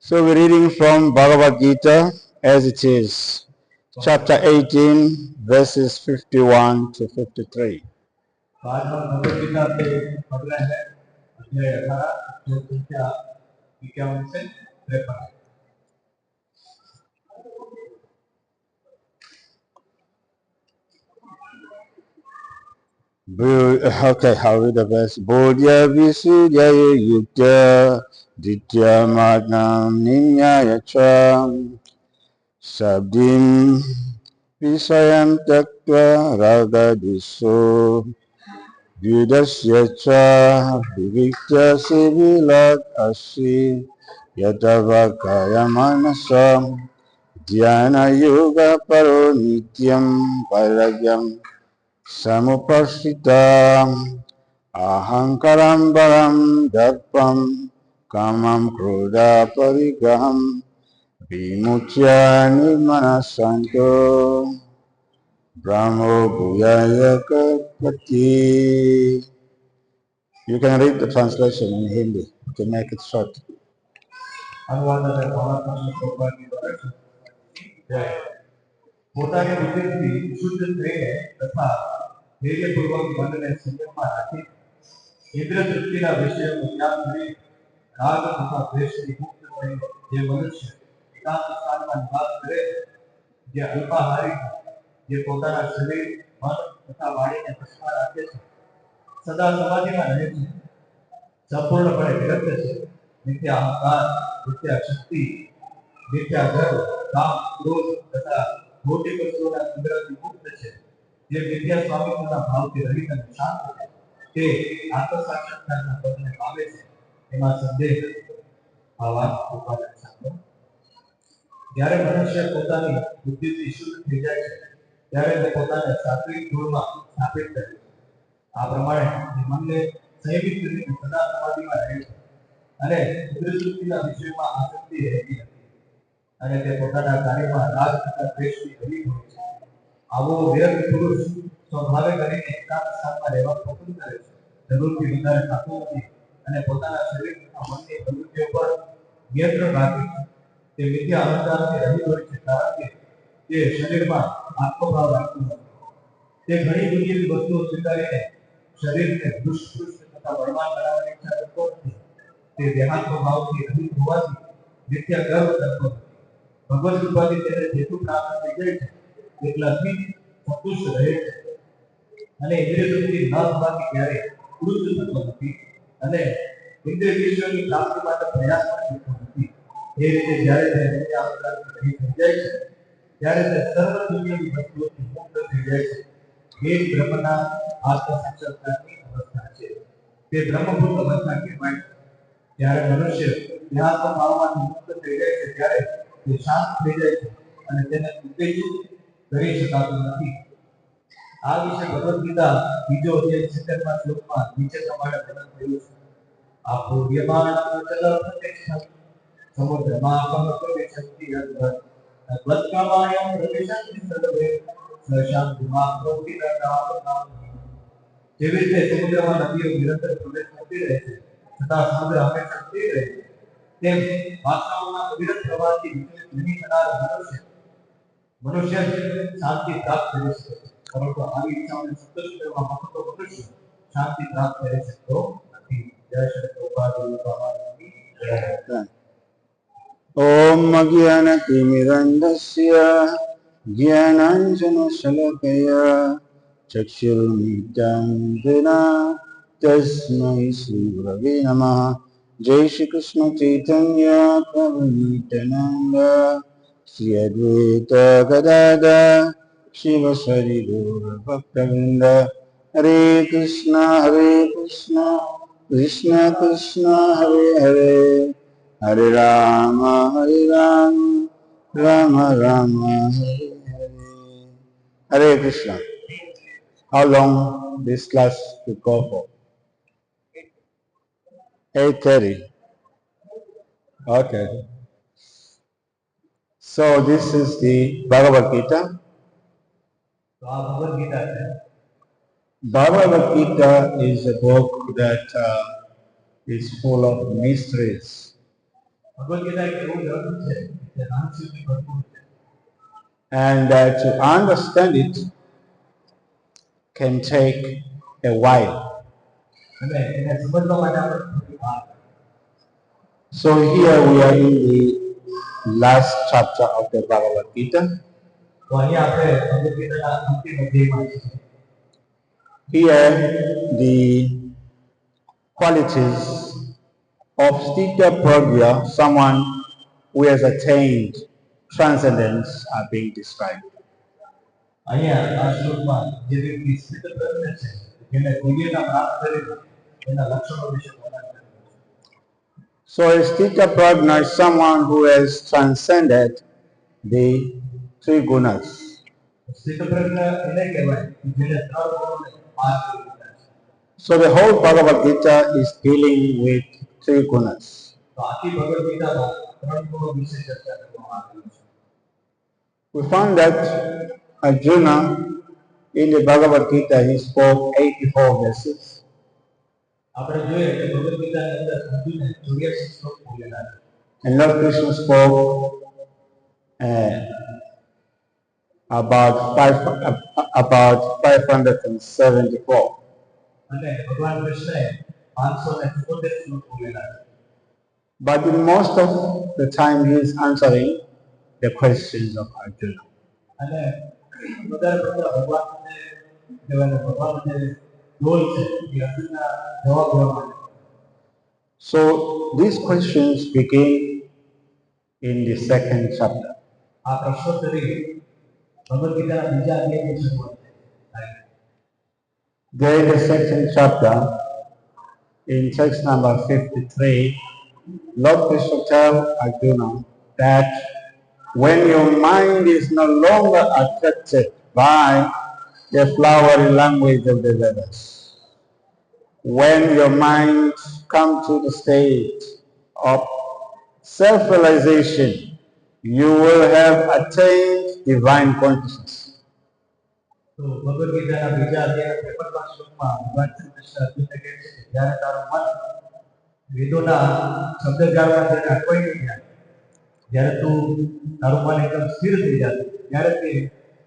So we're reading from Bhagavad Gita as it is, chapter 18, verses 51 to 53. Okay, I'll read the verse. Bodhya Visuddhaya Yukta Ditya Magnam Ninyaya Cham Sabdim Visayam Taktva Ragadhiso Vyudasya Cha Viviktya Sivilat Asi Yatavakaya Manasam Dhyana Yoga Paro Nityam Vairagyam Samupashitam Ahankaram Baram Darpam Kamam Krodha Parigraham Vimuchya Nirmanasanto Brahmo Bhuyaya Kapati. You can read the translation in Hindi to make it short. પોતાની બુદ્ધિથી શુદ્ધ થઈને તથા ધૈર્યપૂર્વક મનને સંયમમાં રાખી ઇન્દ્ર તૃપ્તિના વિષયોનો ત્યાગ કરી રાગ તથા દ્વેષથી મુક્ત થઈ જે મનુષ્ય એકાંત સ્થાનમાં નિવાસ કરે જે અલ્પાહારી જે પોતાના શરીર મન તથા વાણીને વશમાં રાખે છે સદા સમાધિમાં રહે છે સંપૂર્ણપણે વિરક્ત છે મિથ્યા અહંકાર મિથ્યા શક્તિ મિથ્યા ગર્વ કામ ક્રોધ તથા ભૌતિક વસ્તુઓના સંગ્રહથી મુક્ત છે જે મિથ્યા સ્વામિત્વના ભાવથી રહિત અને શાંત છે તે આત્મ સાક્ષાત્કારના પદને પામે છે એમાં સંદેહ આ વાત ઉપાદાન સાંભળો જ્યારે મનુષ્ય પોતાની બુદ્ધિથી શુદ્ધ થઈ જાય છે ત્યારે તે પોતાને સાત્વિક ગુણમાં સ્થાપિત કરે છે આ પ્રમાણે તે મનને સંયમિત કરીને સદા સમાધિમાં રહે છે અને ઇન્દ્રિયવૃત્તિના વિષયમાં આસક્તિ રહેતી નથી અને તે પોતાના કાર્યમાં રાગ તથા દ્વેષથી રહિત હોય છે આવો વિરક્ત પુરુષ સ્વભાવે કરીને એકાંત સ્થાનમાં રહેવા પસંદ કરે છે જરૂરથી વધારે ખાતો નથી અને પોતાના શરીર તથા મનની પ્રવૃત્તિઓ પર નિયંત્રણ રાખે છે તે મિથ્યા અહંકારથી રહિત હોય છે કારણ કે તે શરીરમાં આત્મભાવ રાખતું નથી તે ઘણી દુનિયાવી વસ્તુઓ સ્વીકારીને શરીરને દુષ્ટ તથા બળવાન બનાવવાની ઈચ્છા કરતો નથી તે દેહાત્મ ભાવથી રહિત હોવાથી મિથ્યા ગર્વ કરતો નથી ભગવત કૃપાથી તેને જેટલું પ્રાપ્ત થઈ જાય છે એટલાથી સંતુષ્ટ રહે છે અને ઇન્દ્રિય તૃપ્તિ ન થવાથી ક્યારેય ક્રુદ્ધ થતો નથી અને ઇન્દ્રિય વિષયોની પ્રાપ્તિ માટે પ્રયાસ પણ કરતો નથી એ રીતે જ્યારે તે મિથ્યા અહંકારથી રહિત થઈ જાય છે ત્યારે તે સર્વ દુનિયાવી વસ્તુઓથી મુક્ત થઈ જાય છે એ જ બ્રહ્મના આત્મ સાક્ષાત્કારની અવસ્થા છે તે બ્રહ્મભૂત અવસ્થા કહેવાય છે જ્યારે મનુષ્ય દેહાત્મ ભાવમાંથી મુક્ત થઈ જાય છે ત્યારે તે શાંત થઈ જાય છે અને તેને ઉત્તેજિત કરી શકાતું નથી આ વિશે ભગવદ ગીતા બીજો અધ્યાય 70માં શ્લોકમાં નીચે પ્રમાણે વર્ણન થયું છે આ પૂર્યમાન અચલ પ્રતિષ્ઠા સમુદ્રમાં પમક વિશક્તિ અદ્ભુત અદ્વત્કામાયમ પ્રવિશંતિ સર્વે શાંતિમાં પ્રોતિરતામ જેવી રીતે સમુદ્રમાં નદીઓ નિરંતર પ્રવેશ કરતી રહે છે છતાં સમુદ્ર હંમેશા સ્થિર રહે છે તેમ વાસનાઓના અવિરત પ્રવાહથી વિચલિત નહીં થનાર મનુષ્ય શાંતિ પ્રાપ્ત કરી શકે છે પરંતુ આવી ઈચ્છાઓને સંતોષ કરવા માંગતો મનુષ્ય શાંતિ પ્રાપ્ત કરી શકતો નથી જય Shri Kripal Om Jnanatimirandasya Jnananjanasalakaya Chakshurumidam Jena Tasmai Sri Gurave Namaha Jai Shri Krishna Chaitanya Prabhu Nityananda Sri Advaita Gadada Shivasari Gaura Bhaktavinda Hare Krishna Krishna Krishna Hare Hare Hare Rama Rama Rama Hare Hare. Hare Krishna. How long this class will go for? 8:30. Okay. So this is the Bhagavad Gita. Bhagavad Gita is a book that is full of mysteries. Bhagavad Gita એક એવું ગ્રંથ છે જે રહસ્યોથી ભરપૂર છે. And to understand it can take a while. અને એને સમજવા માટે આપણે થોડી વાર લાગે. So here we are in the last chapter of the Bhagavad Gita. તો અહીંયા આપણે ભગવદ ગીતાના અંતિમ અધ્યાયમાં છીએ. Here the qualities of Sthita Pragya, someone who has attained transcendence, are being described. અહીંયા આ શ્લોકમાં જે વ્યક્તિ સ્થિતપ્રજ્ઞ છે, જેને દિવ્યતા પ્રાપ્ત કરી છે, એના લક્ષણો વિશે વર્ણન કર્યું છે. So a Sthita Pragya is someone who has transcended the three gunas. સ્થિતપ્રજ્ઞ એને કહેવાય કે જેને ત્રણ ગુણોને પાર કરી લીધા છે. So the whole Bhagavad Gita is dealing with three gunas. તો આખી ભગવદ ગીતામાં ત્રણ ગુણો વિશે ચર્ચા કરવામાં આવી છે. We found that Arjuna in the Bhagavad Gita he spoke 84 verses. આપણે જોઈએ કે ભગવદ ગીતાની અંદર અર્જુને 84 શ્લોક બોલેલા છે. And Lord Krishna spoke about 574. અને ભગવાન કૃષ્ણએ 574 શ્લોક બોલેલા છે. But in most of the time he is answering the questions of Arjuna. અને વધારે પડતા ભગવાનને કહેવાય ભગવાનને રોલ છે કે અર્જુનના જવાબ દેવા માટે. So these questions begin in the second chapter. આ પ્રશ્નોત્તરી ભગવદ ગીતાના બીજા અધ્યાયની શરૂઆત થાય. There in the second chapter, in text number 53, Lord Krishna tells Arjuna that when your mind is no longer attracted by the flowery language of the Vedas, when your mind comes to the state of self-realization, you will have attained divine consciousness. તો ભગવદ ગીતાના બીજા અધ્યાયના 53મા શ્લોકમાં ભગવાન શ્રી કૃષ્ણ અર્જુનને કહે છે કે જ્યારે તારું મન વેદોના શબ્દજાળમાં જ્યારે અટવાઈ નહીં જાય, જ્યારે તારું મન એકદમ સ્થિર થઈ જાય, ત્યારે તે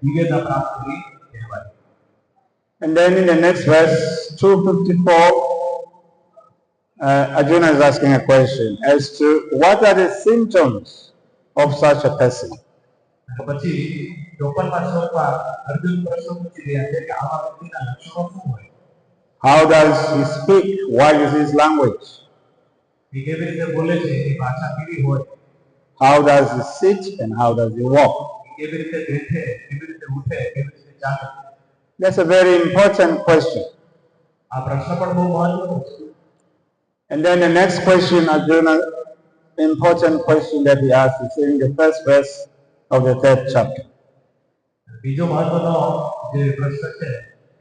દિવ્યતા પ્રાપ્ત કરી કહેવાય. And then in the next verse, 254, Arjuna is asking a question as to what are the symptoms of such a person. પછી 54મા શ્લોકમાં અર્જુન પ્રશ્ન પૂછી રહ્યા છે કે આવા વ્યક્તિના લક્ષણો શું હોય? How does he speak? What is his language? એ કેવી રીતે બોલે છે, એની ભાષા કેવી હોય? How does he sit and how does he walk? કેવી રીતે બેઠે, કેવી રીતે ઉઠે, કેવી રીતે ચાલે? That's a very important question. આ પ્રશ્ન પણ બહુ મહત્વનો છે. And then the next question, Arjuna, important question that he asks is in the first verse of the third chapter. બીજો મહત્વનો જે પ્રશ્ન છે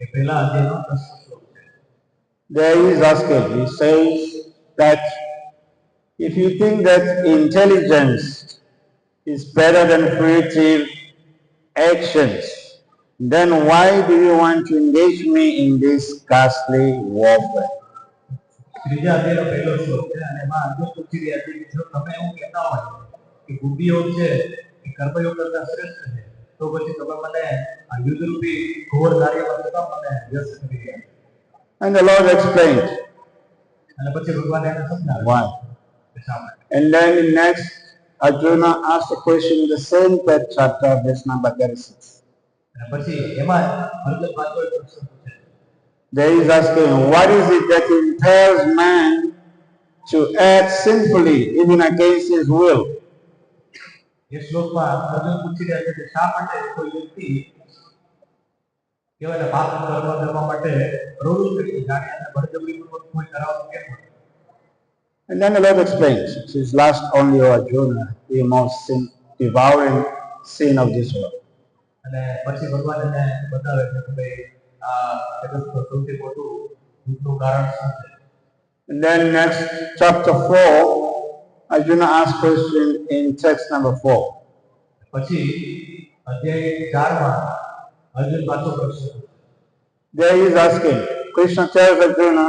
એ પહેલા અધ્યાયનો પ્રશ્ન શ્લોક છે. There he is asking, he says that if you think that intelligence is better than fruitive actions, then why do you want to engage me in this ghastly warfare? ત્રીજા અધ્યાયનો પહેલો શ્લોક છે અને એમાં અર્જુન પૂછી રહ્યા છે કે જો તમે એવું કહેતા હોય કે બુદ્ધિયોગ છે એ કર્મયોગ કરતા શ્રેષ્ઠ છે, તો પછી તમે મને આ યુદ્ધરૂપી ઘોર કાર્યમાં કેમ મને વ્યસ્ત કરી રહ્યા છો? And the Lord explained અને પછી ભગવાન એને સમજાવે why. કે શા માટે. And then next, Arjuna asked a question in the same third chapter, verse number 36. અને પછી એમાં અર્જુન પાછો એક પ્રશ્ન પૂછે. There he is asking, what is it that impels man to act sinfully, even against his will? એ શ્લોકમાં અર્જુન પૂછી રહ્યા છે કે શા માટે કોઈ વ્યક્તિ કહેવાય પાપ કર્મ કરવા માટે પ્રવૃત્ત છે, જાણે એને બળજબરીપૂર્વક કોઈ કરાવવું કેમ હોય? And then the Lord explains, it is last only, O Arjuna, the most devouring sin of this world. અને પછી ભગવાન એને બતાવે છે કે ભાઈ આ જગતનું સૌથી મોટું દુઃખનું કારણ શું છે. And then next, chapter 4, Arjuna asks question in text number 4. પછી અધ્યાય 4માં અર્જુન પાછો પ્રશ્ન પૂછે. There he is asking, Krishna tells Arjuna,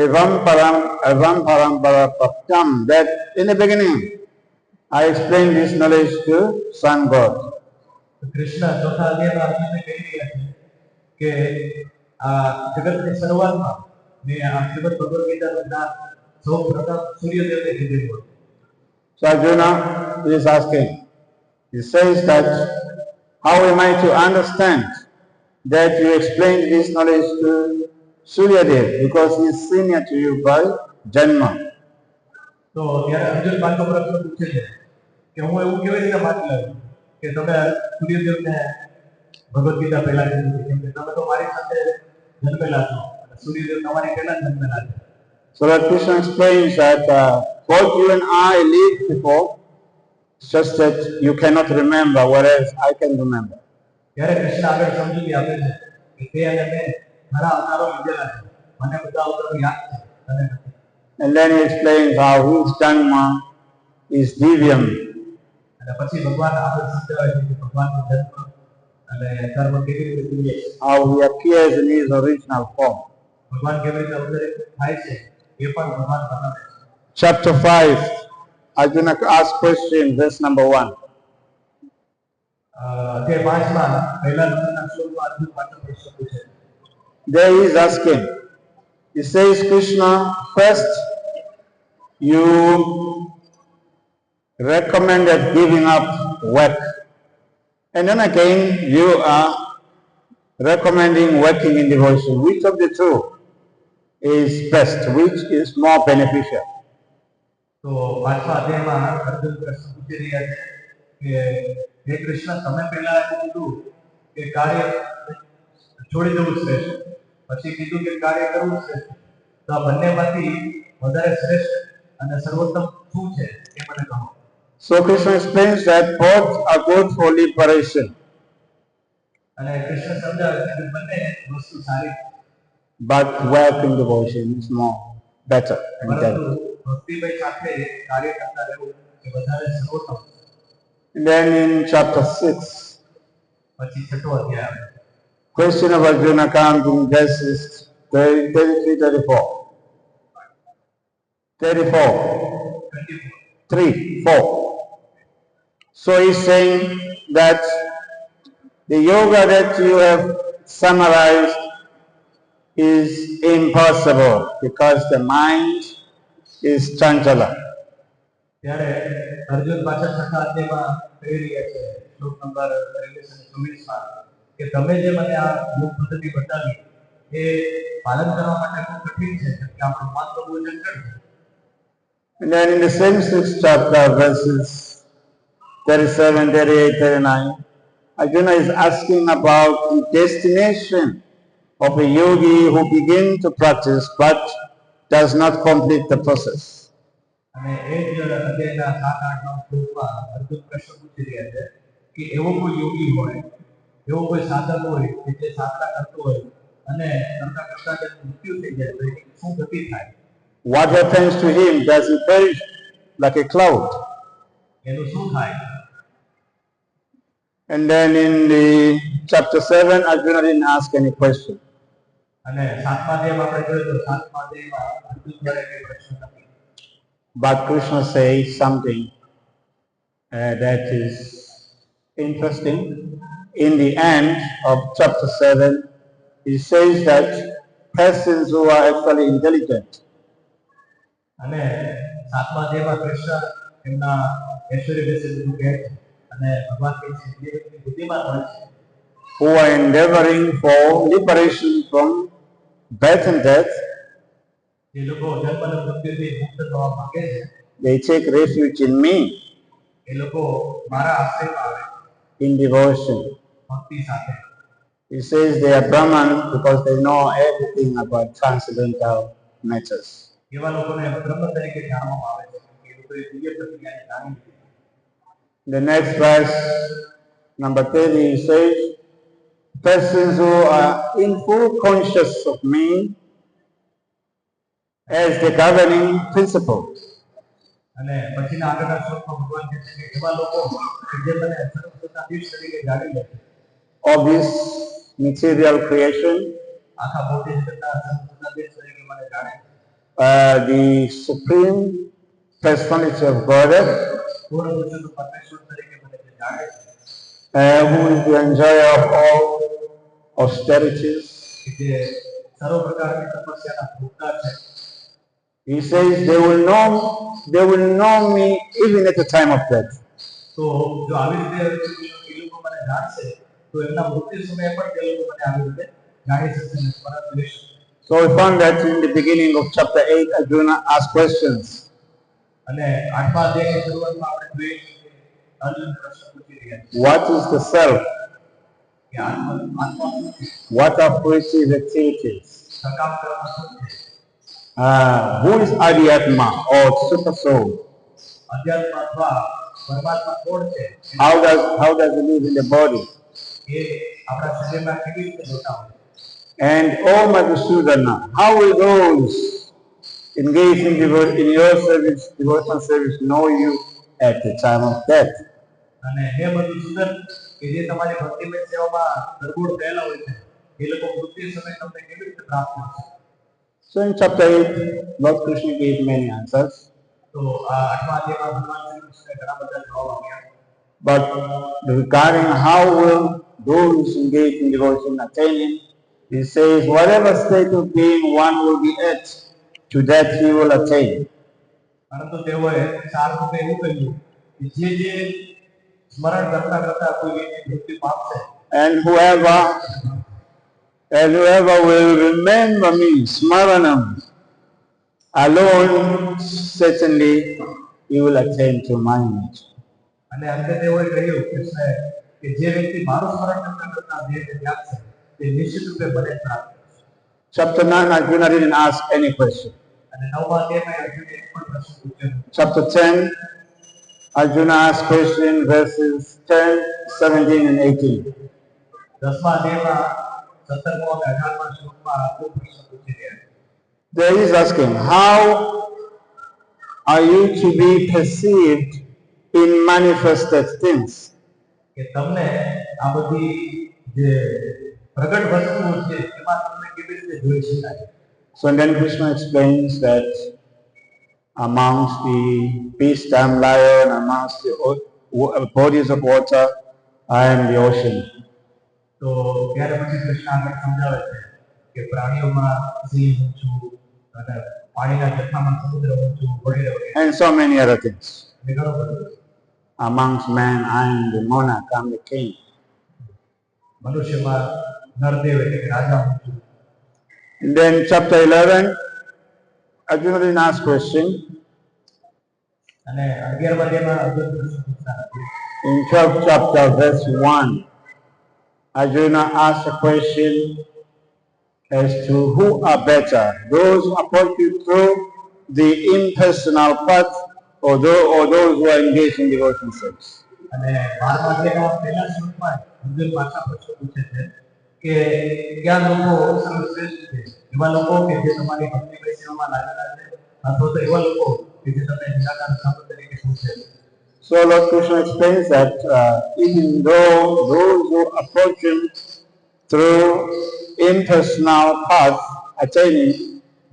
evam parampara praptam, that in the beginning I explained this knowledge to Sun God. Krishna ચોથા અધ્યાયમાં અર્જુનને કહી રહ્યા છે કે આ જગતની શરૂઆતમાં મેં આ શ્રીમદ ભગવદ ગીતાનું જ્ઞાન સૌ પ્રથમ સૂર્યદેવને દીધેલું હતું. So Arjuna is asking, he says that how am I to understand that you explained this knowledge to Suryadev because he is senior to you by Janma. તો ત્યારે અર્જુન પાછો પ્રશ્ન પૂછે છે કે હું એવું કેવી રીતે માની લઉં કે તમે સૂર્યદેવને ભગવદ ગીતા પહેલા કીધી કેમ કે તમે તો મારી સાથે જન્મેલા છો અને સૂર્યદેવ તમારી પહેલા જન્મેલા છે. So that Krishna explains that both you and I lived before, just that you cannot remember, whereas I can remember. ત્યારે કૃષ્ણ આગળ સમજૂતી આપે છે કે તે અને મેં ઘણા અવતારો લીધેલા છે, મને બધા અવતારો યાદ છે તને નથી. And then he explains how his Janma is divyam. અને પછી ભગવાન આગળ સમજાવે છે કે ભગવાનનો જન્મ અને કર્મ કેવી રીતે દિવ્ય છે. How he appears in his original form. ભગવાન કેવી રીતે અવતરિત થાય છે એ પણ ભગવાન બનાવે છે. Chapter 5, Arjuna asks question, verse number 1. અધ્યાય 5 માં પહેલા નંબરના શ્લોકમાં અર્જુન પાછો પ્રશ્ન પૂછે. There he is asking. He says, Krishna, first you recommended giving up work. And then again you are recommending working in devotion. Which of the two is best? Which is more beneficial? તો પાછા અધ્યાયમાં અર્જુન પ્રશ્ન પૂછી રહ્યા છે કે હે કૃષ્ણ તમે પહેલા એવું કીધું કે કાર્ય છોડી દેવું શ્રેષ્ઠ, પછી કીધું કે કાર્ય કરવું શ્રેષ્ઠ, તો આ બંનેમાંથી વધારે શ્રેષ્ઠ અને સર્વોત્તમ શું છે એ મને કહો. So Krishna explains that both are good for liberation. અને કૃષ્ણ સમજાવે છે કે બંને વસ્તુ સારી છે, But working devotion is more better and પરંતુ better. ભક્તિભાઈ સાથે કાર્ય કરતા રહેવું એ વધારે સર્વોત્તમ. And then in chapter 6, પછી છઠ્ઠો અધ્યાય આવે. question of Arjuna comes in verses 33, 34. 34, 3, 4. So he's saying that the yoga that you have summarized is impossible because the mind is chanchala. ત્યારે અર્જુન પાછા છઠ્ઠા અધ્યાયમાં કહી રહ્યા છે શ્લોક નંબર 23 અને 24 માં કે તમે જે મને આ યોગ પદ્ધતિ બતાવી એ પાલન કરવા માટે ખૂબ કઠિન છે કેમ કે આપણું મન તો બહુ ચંચળ છે. And then in the same 6th chapter, verses 37, 38, 39, Arjuna is asking about the destination of a yogi who begins to practice but does not complete the process. અને એ જ અધ્યાયના 7-8 શ્લોકમાં અર્જુન પ્રશ્ન પૂછી રહ્યા છે કે એવો કોઈ યોગી હોય, એવો કોઈ સાધક હોય કે જે સાધના કરતો હોય અને કરતા કરતા જે મૃત્યુ થઈ જાય તો એની શું ગતિ થાય? What happens to him? Does he perish like a cloud? એનું શું થાય? And then in the chapter 7, Arjuna didn't ask any question. અને 7મા અધ્યાયમાં આપણે જોઈએ તો 7મા અધ્યાયમાં અર્જુન દ્વારા કોઈ પ્રશ્ન નથી. But Krishna says something that is interesting. In the end of chapter 7, he says that persons who are actually intelligent, અને 7મા અધ્યાયમાં કૃષ્ણ એમના ઐશ્વર્ય વિશે બધું કહે છે અને ભગવાન કહે છે જે વ્યક્તિ બુદ્ધિમાન હોય છે, who are endeavoring for liberation from birth and death, જે લોકો જન્મ અને મૃત્યુથી મુક્ત થવા માંગે છે, they take refuge in me, એ લોકો મારા આશ્રયમાં આવે in devotion. ભક્તિ સાથે. He says they are Brahman because they know everything about transcendental matters. એવા લોકોને બ્રહ્મ તરીકે જાણવામાં આવે છે કે એ લોકોએ દિવ્ય પ્રક્રિયાને જાણી લીધી. The next verse, number 30, he says, persons who are in full conscious of me as the governing principle. અને પછીના આગળના શ્લોકમાં ભગવાન કહે છે કે એવા લોકો કે જે મને સર્વસત્તાધીશ તરીકે જાણી લે છે, Of this material creation, આખા ભૌતિક જગતના સર્વસત્તાધીશ તરીકે મને જાણે છે. the Supreme Personality of Godhead, પૂર્ણ પુરુષોત્તમ પરમેશ્વર તરીકે મને જે જાણે છે, who is the enjoyer of all austerities. કે જે સર્વ પ્રકારની તપસ્યાના ભોગતા છે. He says they will know me even at the time of death. તો જો આવી રીતે એ લોકો મને જાણશે તો એમના મૃત્યુ સમયે પણ તે લોકો મને આવી રીતે જાણી શકશે અને સ્મરણ કરી શકશે. So we found that in the beginning of chapter 8, Arjuna asked questions. અને 8મા અધ્યાયની શરૂઆતમાં આપણે જોઈએ કે અર્જુન પ્રશ્ન પૂછી રહ્યા છે. What is the self? કે આત્મા શું છે? What are fruitive activities? સકામ કર્મ શું છે? Who is Adhyatma or Super Soul? અધ્યાત્મ અથવા પરમાત્મા કોણ છે? How does it live in the body? એ આપણા શરીરમાં કેવી રીતે જોતા હોય? And oh Madhusudana, how will those engaged in your service, devotional service, know you at the time of death? અને હે મધુસૂદન, કે જે તમારી ભક્તિમય સેવામાં દરગુડ થયેલા હોય છે, એ લોકો મૃત્યુ સમયે તમને કેવી રીતે પ્રાપ્ત કરશે? So in chapter 8, Lord Krishna gave many answers. તો આ 8મા અધ્યાયમાં ભગવાન શ્રી કૃષ્ણએ ઘણા બધા જવાબ આપ્યા. But regarding how will those engaged in devotion attain him, he says, whatever state of being one will be at, to that he will attain. પરંતુ તેઓએ ચાર રૂપે એવું કહ્યું કે જે સ્મરણ કરતા કરતા કોઈ વ્યક્તિ મૃત્યુ પામશે, And whoever will remember me, Smaranam, alone, certainly he will attain to my image. અને અંતે તેઓએ કહ્યું કૃષ્ણએ કે જે વ્યક્તિ મારું સ્મરણ કરતા કરતા દેહને ત્યાગશે તે નિશ્ચિત રૂપે મને પ્રાપ્ત કરશે. Chapter 9, Arjuna didn't ask any question. અને 9મા અધ્યાયમાં અર્જુને એક પણ પ્રશ્ન પૂછ્યો નથી. Chapter 10, Arjuna asked question verses 10, 17 and 18. 10મા અધ્યાયમાં 17મો અને 18મા શ્લોકમાં આ પ્રશ્ન પૂછી રહ્યા છે. There he is asking, how are you to be perceived in manifested things? કે તમને આ બધી જે પ્રગટ વસ્તુઓ છે એમાં તમને કેવી રીતે જોઈ શકાય? So then Krishna explains that amongst the peacetime lion, amongst the bodies of water, I am the ocean. તો ત્યારે પછી કૃષ્ણ આગળ સમજાવે છે કે પ્રાણીઓમાં સિંહ હું છું અને પાણીના જથ્થામાં સમુદ્ર હું છું વગેરે વગેરે. And so many other things. એ ઘણું બધું. Amongst men, I am the monarch, I am the king. મનુષ્યમાં નરદેવ એટલે કે રાજા હું છું. And then chapter 11, Arjuna didn't ask question. અને 11મા અધ્યાયમાં અર્જુન પ્રશ્ન પૂછતા નથી. In 12th chapter, verse 1, Arjuna asked a question as to who are better, those who approach you through the impersonal path or those who are engaged in devotion service. અને 12મા અધ્યાયના પહેલા શ્લોકમાં અર્જુન પાછા પ્રશ્ન પૂછે છે કે કયા લોકો સર્વશ્રેષ્ઠ છે? એવા લોકો કે જે તમારી ભક્તિમય સેવામાં લાગેલા છે અથવા તો એવા લોકો કે જે તમને નિરાકાર સાધુ તરીકે પૂછે છે? So Lord Krishna explains that even though those who approach him through impersonal path attaining,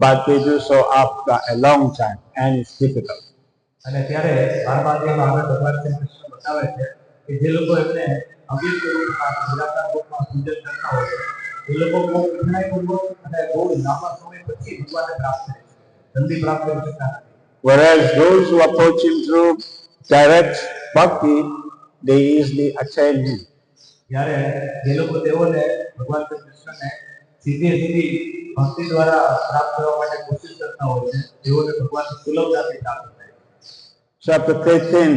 but they do so after a long time and it's difficult. અને ત્યારે 12મા અધ્યાયમાં આગળ ભગવાન શ્રી કૃષ્ણ બતાવે છે કે જે લોકો એમને અવ્યક્ત રૂપમાં નિરાકાર રૂપમાં પૂજન કરતા હોય છે એ લોકો બહુ કઠિનાઈપૂર્વક અને બહુ લાંબા સમય પછી ભગવાનને પ્રાપ્ત કરે છે, જલ્દી પ્રાપ્ત કરી શકતા નથી. Whereas those who approach him through direct bhakti, they easily attain him. જ્યારે જે લોકો તેઓને ભગવાન શ્રી કૃષ્ણને સીધી ભક્તિ દ્વારા પ્રાપ્ત કરવા માટે કોશિશ કરતા હોય છે તેઓને ભગવાન સુલભતાથી પ્રાપ્ત થાય. Chapter 13,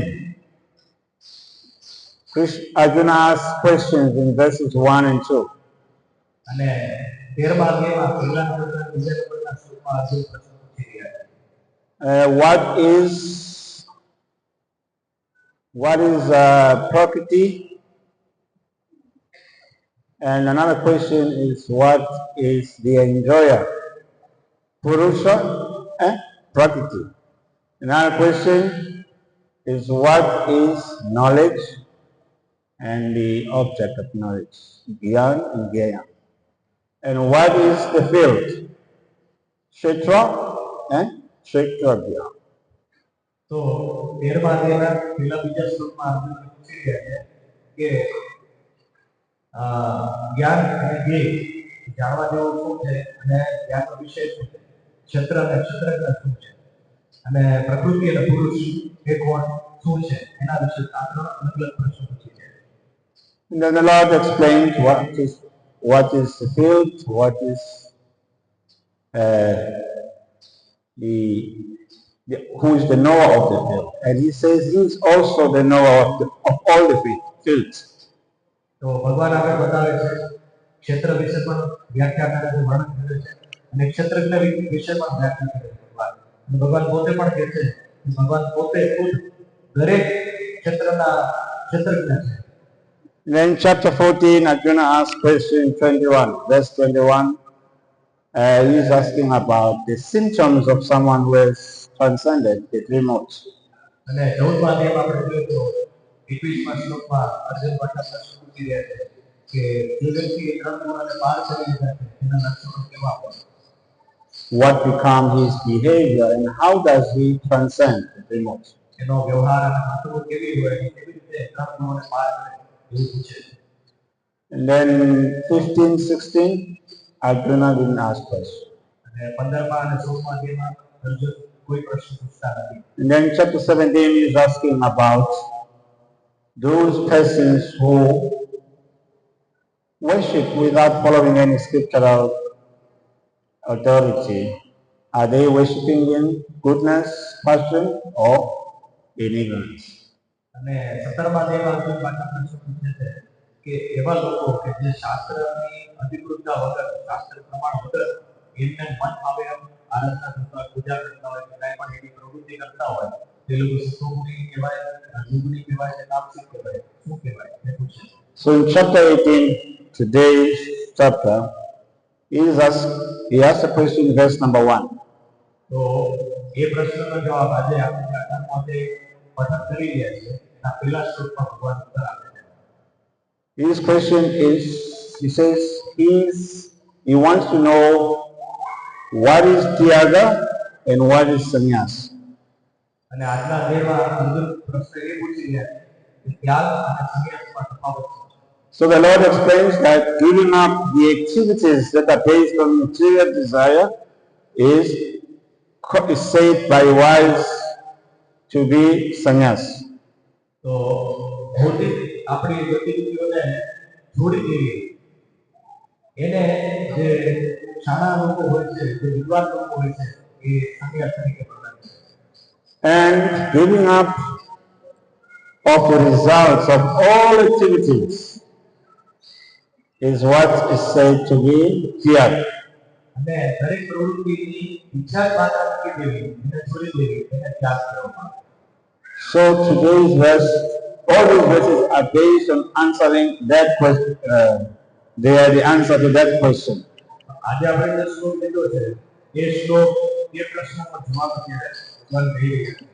Arjuna asks questions in verses 1 and 2. અને 13મા અધ્યાયમાં પહેલા નંબરના બીજા નંબરના શ્લોકમાં અર્જુન પ્રશ્ન પૂછી રહ્યા છે. What is Prakriti? And another question is, what is the enjoyer? Purusha and Prakriti. Another question is, what is knowledge and the object of knowledge? Gyan and Gyaya. And what is the field? Kshetra and Kshetrajya. તો 13મા અધ્યાયના પેલા બીજા શ્લોકમાં અર્જુનને પૂછી રહ્યા છે કે જ્ઞાન અને જ્ઞેય જાણવા જેવું શું છે અને જ્ઞાનનો વિષય શું છે, ક્ષેત્ર અને ક્ષેત્રજ્ઞ શું છે અને પ્રકૃતિ અને પુરુષ એ કોણ શું છે, એના વિશે આ ત્રણ અલગ અલગ પ્રશ્નો પૂછી છે. And then the Lord explains what is the field, what is who is the knower of the field. And he says he is also the knower of all the fields. તો ભગવાન આગળ બતાવે છે ક્ષેત્ર વિશે પણ વ્યાખ્યા કરે છે, વર્ણન કરે છે અને ક્ષેત્રજ્ઞ વિશે પણ વ્યાખ્યા કરે છે ભગવાન. અને ભગવાન પોતે પણ કહે છે કે ભગવાન પોતે ખુદ દરેક ક્ષેત્રના ક્ષેત્રજ્ઞ છે. Then chapter 14, Arjuna asks question 21, verse 21. He is asking about the symptoms of someone who has transcended the three modes. અને 14મા અધ્યાયમાં આપણે જોઈએ તો 21મા શ્લોકમાં અર્જુન ભગવાનના પ્રશ્ન પૂછી રહ્યા છે કે જે વ્યક્તિએ ત્રણ ગુણોને પાર કરી લીધા છે તેના લક્ષણો કેવા હોય, what become his behavior and how does he transcend the three modes. એનો વ્યવહાર અને વર્તણૂક કેવી હોય અને કેવી રીતે ત્રણ ગુણોને પાર કરે એવું પૂછે છે. And then 15, 16, Arjuna didn't ask question. અને 15મા અને 16મા અધ્યાયમાં અર્જુન કોઈ પ્રશ્ન પૂછતા નથી. And then chapter 17 is asking about those persons who worship without following any scriptural authority. Are they worshiping in goodness, passion, or in ignorance? અને 17મા અધ્યાયમાં અર્જુન પાછા પ્રશ્ન પૂછે છે કે એવા લોકો કે જે શાસ્ત્રની અધિકૃતતા વગર, શાસ્ત્ર પ્રમાણ વગર એમને મન આવે એમ આરાધના કરતા હોય, પૂજા કરતા હોય, કાંઈ પણ એવી પ્રવૃત્તિ કરતા હોય તે લોકો સતોગુણી કહેવાય, રજોગુણી કહેવાય કે તામસિક કહેવાય, શું કહેવાય તે પૂછે. So in chapter 18, today's chapter, he asked a question in verse number 1. તો એ પ્રશ્નનો જવાબ આજે આપણે 18મા અધ્યાય પઠન કરી રહ્યા છીએ એના પહેલા શ્લોકમાં ભગવાન ઉત્તર આપે છે. His question is, he says, he wants to know what is Tyaga and what is sannyas. અને આજના અધ્યાયમાં અર્જુન પ્રશ્ન એ પૂછી રહ્યા છે કે ત્યાગ અને સંન્યાસમાં તફાવત છે. So the Lord explains that giving up the activities that are based on material desire is said by wise to be sannyas. તો ભૌતિક આપણી ગતિવિધિઓને છોડી દેવી એને જે શાણા લોકો હોય છે, જે વિદ્વાન લોકો હોય છે એ સંન્યાસ તરીકે પ્રદાન કરે છે. And giving up of the results of all activities is what is said to be tyaga. અને દરેક પ્રવૃત્તિની ઈચ્છા જ માત્ર મૂકી દેવી, એને છોડી દેવી, એને ત્યાગ કરવામાં આવે. So today's verse, all these verses are based on answering that question. They are the answer to that question. આજે આપણે જે શ્લોક લીધો છે એ શ્લોક એ પ્રશ્નનો જવાબ અત્યારે ભગવાન કહી રહ્યા છે.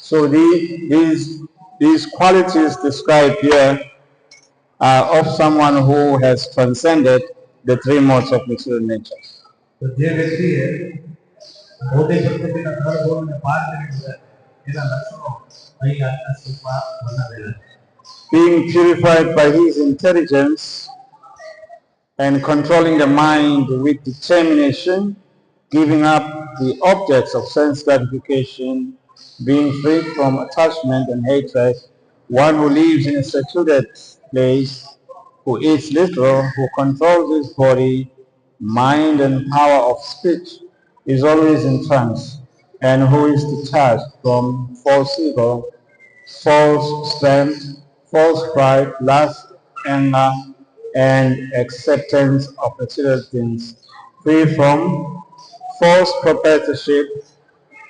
So these qualities described here are of someone who has transcended the three modes of material nature. તો જે વ્યક્તિએ ભૌતિક પ્રકૃતિના ત્રણ ગુણોને પાર કરી દીધા એના લક્ષણો અહીં આજના શ્લોકમાં વર્ણવેલા છે. Being purified by his intelligence and controlling the mind with determination, giving up the objects of sense gratification, being free from attachment and hatred, one who lives in a secluded place, who eats little, who controls his body, mind and power of speech, is always in trance, and who is detached from false ego, false strength, false pride, lust, anger, and acceptance of material things, free from false proprietorship,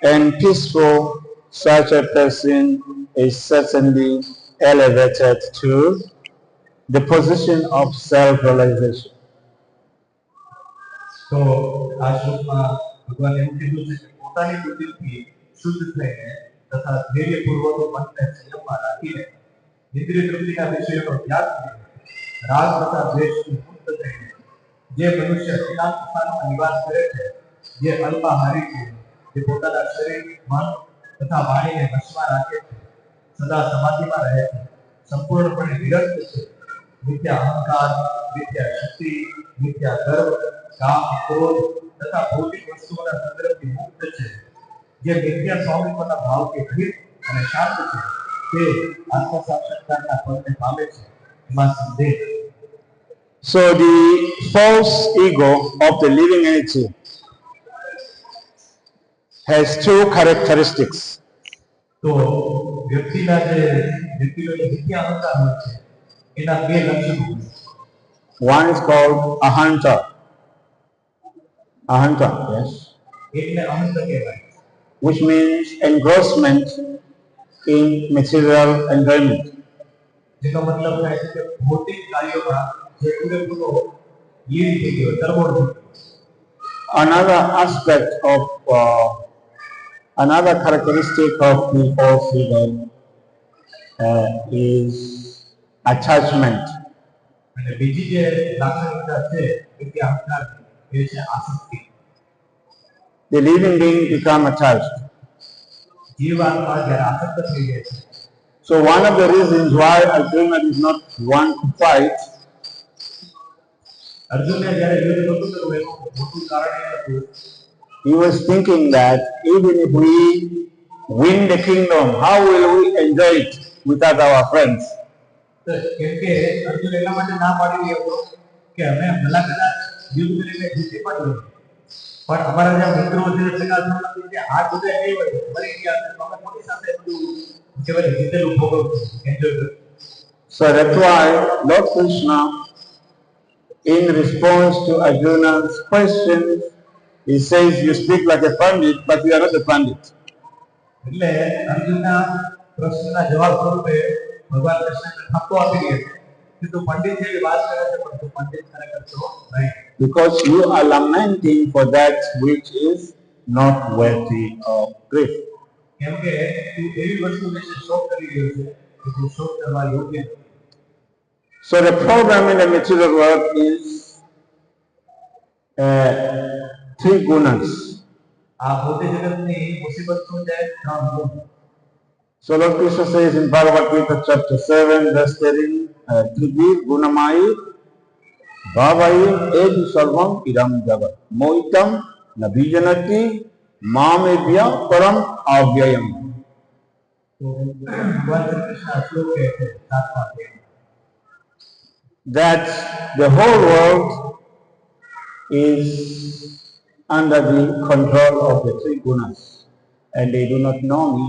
and peaceful, such a person is certainly elevated to the position of self-realization. તો આ શ્લોકમાં ભગવાન એવું કીધું છે કે પોતાની બુદ્ધિથી શુદ્ધ થઈને તથા ધૈર્યપૂર્વક મનને સંયમમાં રાખીને ઇન્દ્રિય તૃપ્તિના વિષયોનો ત્યાગ કરીને રાગ તથા દ્વેષથી મુક્ત થઈને જે મનુષ્ય એકાંત સ્થાનમાં નિવાસ કરે છે, જે અલ્પાહારી છે, જે પોતાના શરીર, મન તથા વાણીને વશમાં રાખે છે, સદા સમાધિમાં રહે છે, સંપૂર્ણપણે નિરંત છે, મિથ્યા અહંકાર, મિથ્યા શક્તિ, મિથ્યા ગર્વ, કામ, ક્રોધ તથા ભૌતિક વસ્તુઓના સંગ્રહથી મુક્ત છે, જે મિથ્યા સ્વામિત્વના ભાવથી રહિત અને શાંત છે, તે આત્મ સાક્ષાત્કારના પદને પામે છે, એમાં સંદેહ નથી. So the false ego of the living entity has two characteristics. તો વ્યક્તિનો જે મિથ્યા અહંકાર હોય છે એના બે લક્ષણો હોય છે. One is called ahanta. Ahanta, yes. એટલે અહંત કહેવાય, which means engrossment in material enjoyment. જેનો મતલબ થાય છે કે ભૌતિક કાર્યોમાં જે પૂરેપૂરો લીન થઈ ગયો, તરબોળ થઈ ગયો. Another aspect of another characteristic of the false ego is attachment. અને બીજી જે લાક્ષણિકતા છે એ અહંકાર એ છે આસક્તિ. The living being become attached. જીવાત્મા જ્યારે આસક્ત થઈ જાય છે. So one of the reasons why Arjuna did not want to fight, અર્જુનને જ્યારે યુદ્ધ નહોતું કરવું એનું મોટું કારણ એ હતું, he was thinking that even if we win the kingdom, how will we enjoy it without our friends? કેમ કે અર્જુન એટલા માટે ના પાડી રહ્યો હતો કે અમે ભલા કદાચ યુદ્ધ કરીને જીતી પણ લઈએ, પણ અમારા જે મિત્રો છે ભેગા થવાથી જે હાથ ઉદય નહીં હોય, મરી ગયા છે, અમે કોની સાથે બધું કેવળ જીતેલું ભોગવવું, એન્જોય કરવું. So that's why Lord Krishna, in response to Arjuna's questions, he says, you speak like a pandit, but you are not a pandit. એટલે અર્જુનના પ્રશ્નના જવાબ સ્વરૂપે ભગવાન કૃષ્ણને ઠપકો આપી રહ્યા છે કે તું પંડિત જેવી વાત કરે છે, પણ તું પંડિત ખરેખર છો નહીં. Because you are lamenting for that which is not worthy of grief. કેમ કે તું એવી વસ્તુ વિશે શોક કરી રહ્યો છે કે તું શોક કરવા યોગ્ય નથી. So the problem in the material world is three gunas. આ ભૌતિક જગતની મુસીબત શું છે? ત્રણ ગુણ. So Lord Krishna says in Bhagavad Gita chapter 7 verse 13, Tribhi gunamai bhavai edu sarvam idam jagat moitam nabijanati mamebhya param avyayam. તો ભગવાન કૃષ્ણ આ શ્લોક કહે છે 7મા અધ્યાયમાં that the whole world is under the control of the three gunas, and they do not know me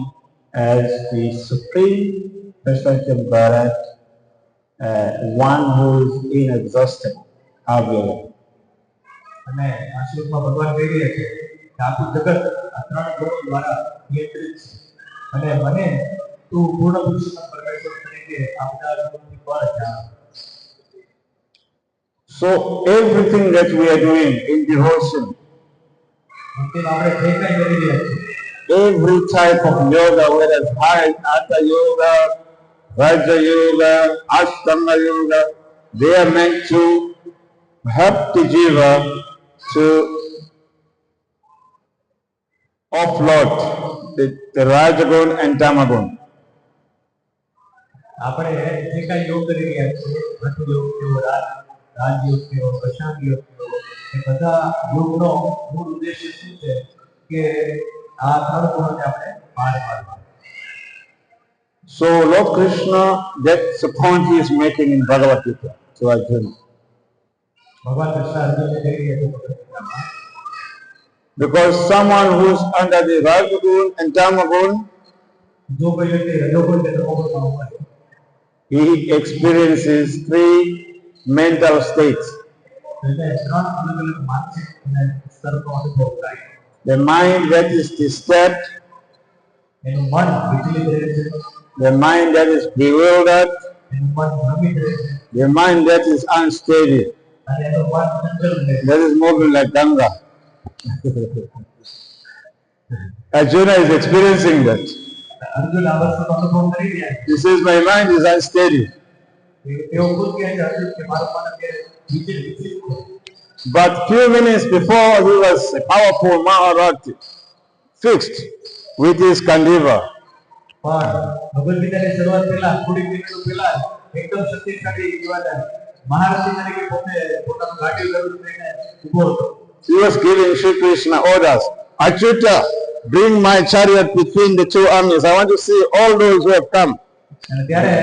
as the supreme personality of Bharat, one who is inexhaustible, Avyaya. અને આ શ્લોકમાં ભગવાન કહી રહ્યા છે કે આખું જગત આ ત્રણ ગુણો દ્વારા નિયંત્રિત છે, અને મને તું પૂર્ણ પુરુષોત્તમ પરમેશ્વર તરીકે આ બધા ગુણોથી પર જાણ. So everything that we are doing in devotion, every type of yoga, whether it's Hatha Yoga, Raja Yoga, Ashtanga Yoga, they are meant to help the jiva to offload the Rajagun and Tamagun. આપણે જે કાંઈ યોગ કરી રહ્યા છીએ, હઠ યોગ થયો, રાજયોગ થયો, પ્રશાંત યોગ થયો, એ બધા યોગનો મૂળ ઉદ્દેશ્ય શું છે કે આ ત્રણ ગુણોને આપણે પાર પાડવા. So Lord Krishna, that's the point he is making in Bhagavad Gita to Arjuna. ભગવાન કૃષ્ણ અર્જુનને કહી રહ્યા છે ભગવદ ગીતામાં, because someone who is under the Rajagun and Tamagun, જો કોઈ વ્યક્તિ રજોગુણ કે તમોગુણમાં હોય, he experiences three mental states. એટલે ત્રણ અલગ અલગ માનસિક અને સ્તરનો અનુભવ થાય. The mind that is disturbed, એનું મન વિચલિત રહે છે, the mind that is bewildered, એનું મન ભ્રમિત રહે છે, the mind that is unsteady, અને એનું મન ચંચલ રહે છે. that is moving like Ganga. Arjuna is experiencing that. Arjun આ વસ્તુનો અનુભવ કરી રહ્યા છે. He says, my mind is unsteady. એવો ખુદ કહે છે અર્જુન કે મારું મન અત્યારે વિચલિત છે. But few minutes before he was a powerful Maharaj, fixed with his Kandiva. પણ ભગવદ ગીતાની શરૂઆત પહેલા થોડી મિનિટો પહેલા એકદમ શક્તિશાળી યુવાન મહારથી તરીકે પોતાનું ગાડી લઈને ઊભો હતો. He was giving Sri Krishna orders. Achyuta, bring my chariot between the two armies. I want to see all those who have come. અને ત્યારે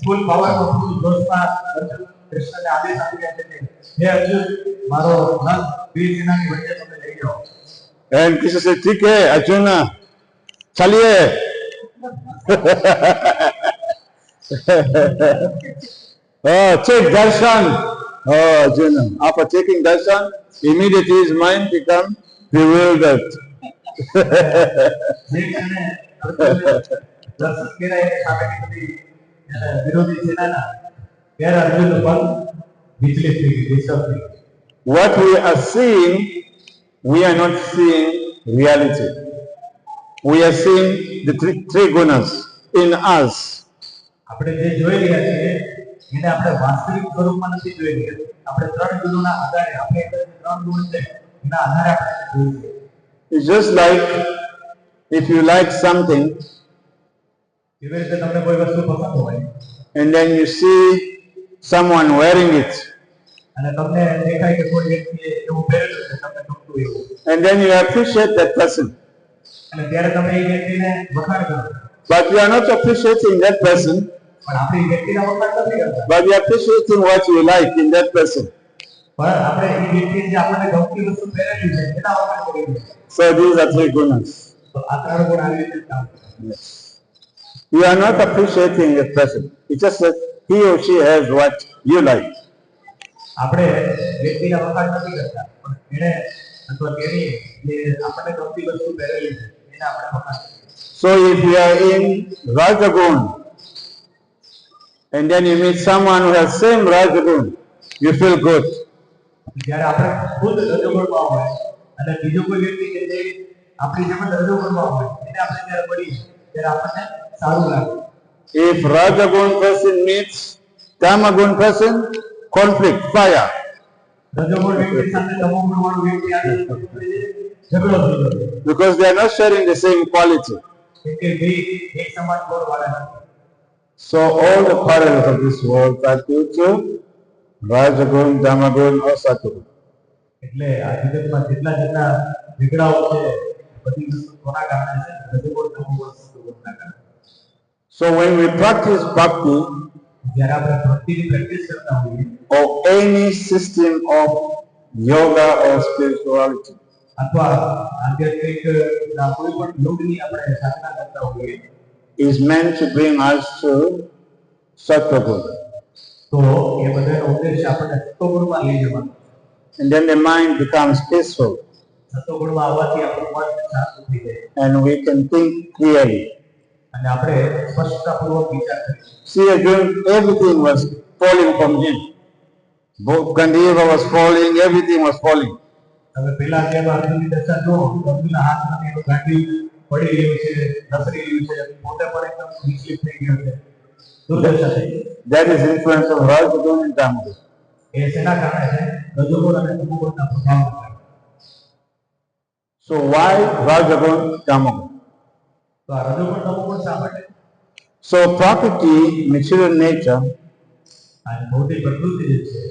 ફૂલ પાવરમાં ફૂલ જોશમાં કૃષ્ણને આદેશ આપી રહ્યા છે હે અર્જુન મારો રથ બે સેનાની વચ્ચે તમે લઈ જાઓ. And Krishna said, "ठीक है, Arjuna, चलिए." Oh, take darshan. Oh, Arjuna, after taking darshan, immediately his mind becomes bewildered. દર્શન કર્યા એ સામેની બધી વિરોધી સેનાના ત્યારે અર્જુનનું મન વિચલિત થઈ ગયું, ડિસ્ટર્બ થઈ ગયું. What we are seeing, we are not seeing reality. We are seeing the three gunas in us. આપણે જે જોઈ રહ્યા છીએ એને આપણે વાસ્તવિક સ્વરૂપમાં નથી જોઈ રહ્યા. આપણે ત્રણ ગુણોના આધારે આપણે ત્રણ ગુણ છે એના આધારે આપણે જોઈ રહ્યા. It's just like if you like something એવી રીતે તમને કોઈ વસ્તુ પસંદ હોય and then you see someone wearing it અને તમને દેખાય કે કોઈ વ્યક્તિએ એવું પહેરેલું છે તમને ગમતું એવું and then you appreciate that person. અને ત્યારે તમે એ વ્યક્તિને વખાણ કરો. But we are not appreciating that person. પણ આપણે એ વ્યક્તિના વખાણ નથી કરતા. But we are appreciating what we like in that person. પણ આપણે એ વ્યક્તિએ જે આપણને ગમતી વસ્તુ પહેરેલી છે એના વખાણ કરીએ છીએ. So these are three gunas. તો આ ત્રણ ગુણ આવી રીતે કામ કરે. Yes. You are not appreciating that person. It's just that he or she has what you like. આપણે વ્યક્તિના વખાણ નથી કરતા પણ એને અથવા તેની જે આપણને ગમતી વસ્તુ પહેરેલી છે એને આપણે વખાણ કરીએ. So if you are in Rajagun and then you meet someone who has same Rajagun, you feel good. જ્યારે આપણે ખુદ રજોગુણમાં હોય અને બીજો કોઈ વ્યક્તિ કે જે આપણી જેમ રજોગુણમાં હોય એને આપણે જ્યારે મળીએ ત્યારે આપણને સારું લાગે. If Rajagun person meets Tamagun person, conflict, fire. રજોગુણ વ્યક્તિ સાથે તમોગુણવાળો વ્યક્તિ આવે ઝઘડો થઈ જાય. Because they are not sharing the same quality. કે બે એક સમાન ગુણવાળા નથી. So all the quarrels of this world are due to Rajagun, Tamagun or Satagun. એટલે આ જગતમાં જેટલા ઝઘડાઓ છે બધી વસ્તુ કોના કારણે છે? રજોગુણ તમોગુણ સત્વગુણના કારણે. So when we practice Bhakti જ્યારે આપણે ભક્તિની પ્રેક્ટિસ કરતા હોઈએ or any system of yoga or spirituality, અથવા આધ્યાત્મિક કોઈ પણ યોગની આપણે સાધના કરતા હોઈએ is meant to bring us to Sattva-gun. તો એ બધાનો ઉદ્દેશ આપણને સત્વગુણમાં લઈ જવાનો. And then the mind becomes peaceful સત્વગુણમાં આવવાથી આપણું મન શાંત થઈ જાય and we can think clearly. અને આપણે સ્પષ્ટતાપૂર્વક વિચાર કરીએ. See, again, everything was falling from him. Gandiva was falling, everything was falling. હવે પહેલા જેમ અર્જુનની દશા જો અર્જુનના હાથમાંથી એનું ગાંડી પડી રહ્યું છે, લસરી રહ્યું છે, પોતે પણ એકદમ વિચલિત થઈ ગયો છે, દુર્દશા થઈ. That is influence of Rajagun and Tamagun. એ શેના કારણે છે? રજોગુણ અને તમોગુણના પ્રભાવના કારણે. So why Rajagun, Tamagun? તો આ રજોગુણ તમોગુણ શા માટે? So Prakriti, material nature, આ ભૌતિક પ્રકૃતિ જે છે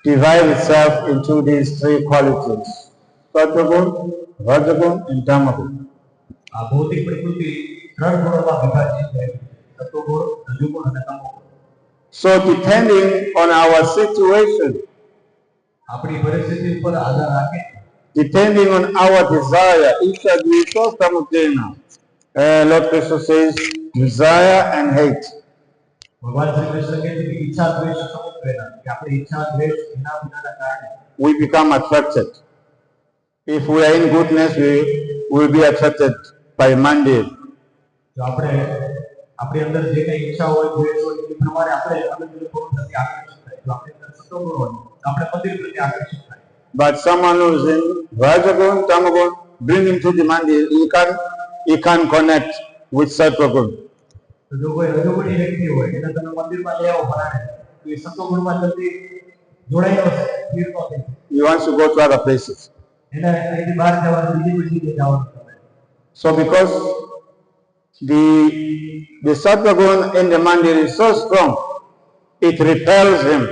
divides itself into these three qualities: Sattva-gun, Rajagun and Tamagun. આ ભૌતિક પ્રકૃતિ ત્રણ ગુણોમાં વિભાજિત છે: સત્વગુણ, રજોગુણ અને તમોગુણ. So depending on our situation, આપણી પરિસ્થિતિ ઉપર આધાર રાખે, depending on our desire, Ishadvesha Samudena. Lord Krishna says desire and hate. ભગવાન શ્રી કૃષ્ણ કહે છે કે ઈચ્છા દ્વેષ સમુદ્રેના, કે આપણે ઈચ્છા દ્વેષ એના વિનાના કારણે We become attracted. If we are in goodness, we will be attracted by Mandir. જો આપણે આપણી અંદર જે કઈ ઈચ્છા હોય દ્વેષ હોય એ પ્રમાણે આપણે અલગ અલગ ગુણો પ્રત્યે આકર્ષિત થાય. જો આપણી અંદર સત્વગુણ હોય તો આપણે મંદિર પ્રત્યે આકર્ષિત થાય. But someone who is in Rajagun, Tamagun, bring him to the Mandir, he can't connect with Sattva-gun. તો જો કોઈ રજોગુણી વ્યક્તિ હોય એને તમે મંદિરમાં લઈ આવો ભરાણે તો એ સત્વગુણમાં જલ્દી જોડાઈ ન શકે, સ્થિર ન થઈ શકે. He wants to go to other places. એના અહીંથી બહાર જવાનું બીજી કોઈ જગ્યાએ જવાનું ગમે. So because the sattva guna in the mandir is so strong, it repels him.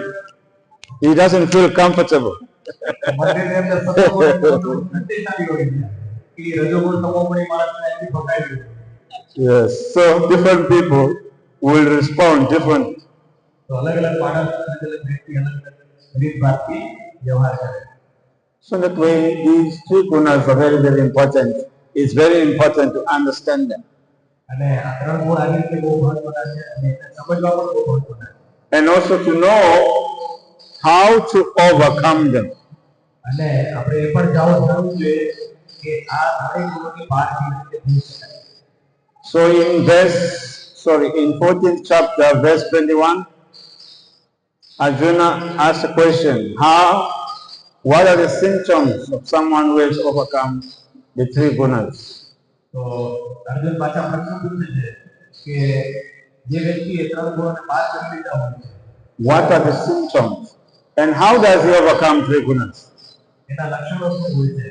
He doesn't feel comfortable. મંદિરની અંદર સત્સંગોની નથી સારી હોય છે. એ રજોગુણ તમોગુણી માણસને અહીંથી ભગાડી દે. Yes, so different people will respond different. તો અલગ અલગ માણસ અલગ અલગ વ્યક્તિ અલગ અલગ રીત ભાતથી વ્યવહાર કરે. So that way, these three gunas are very, very important. It's very important to understand them. અને આ ત્રણ ગુણ આવી રીતે બહુ મહત્વના છે અને એને સમજવા પણ બહુ મહત્વના છે. And also to know how to overcome them. અને આપણે એ પણ જાણવું જોઈએ કે આ ત્રણેય ગુણોની બહાર કેવી રીતે થઈ શકાય. So in 14th chapter, verse 21, Arjuna asked a question: what are the symptoms of someone who has overcome the three gunas? તો અર્જુન પાછા પ્રશ્ન પૂછે છે કે જે વ્યક્તિ એ ત્રણ ગુણોને બહાર કરી લીધા હોય છે, what are the symptoms and how does he overcome three gunas? એના લક્ષણો શું હોય છે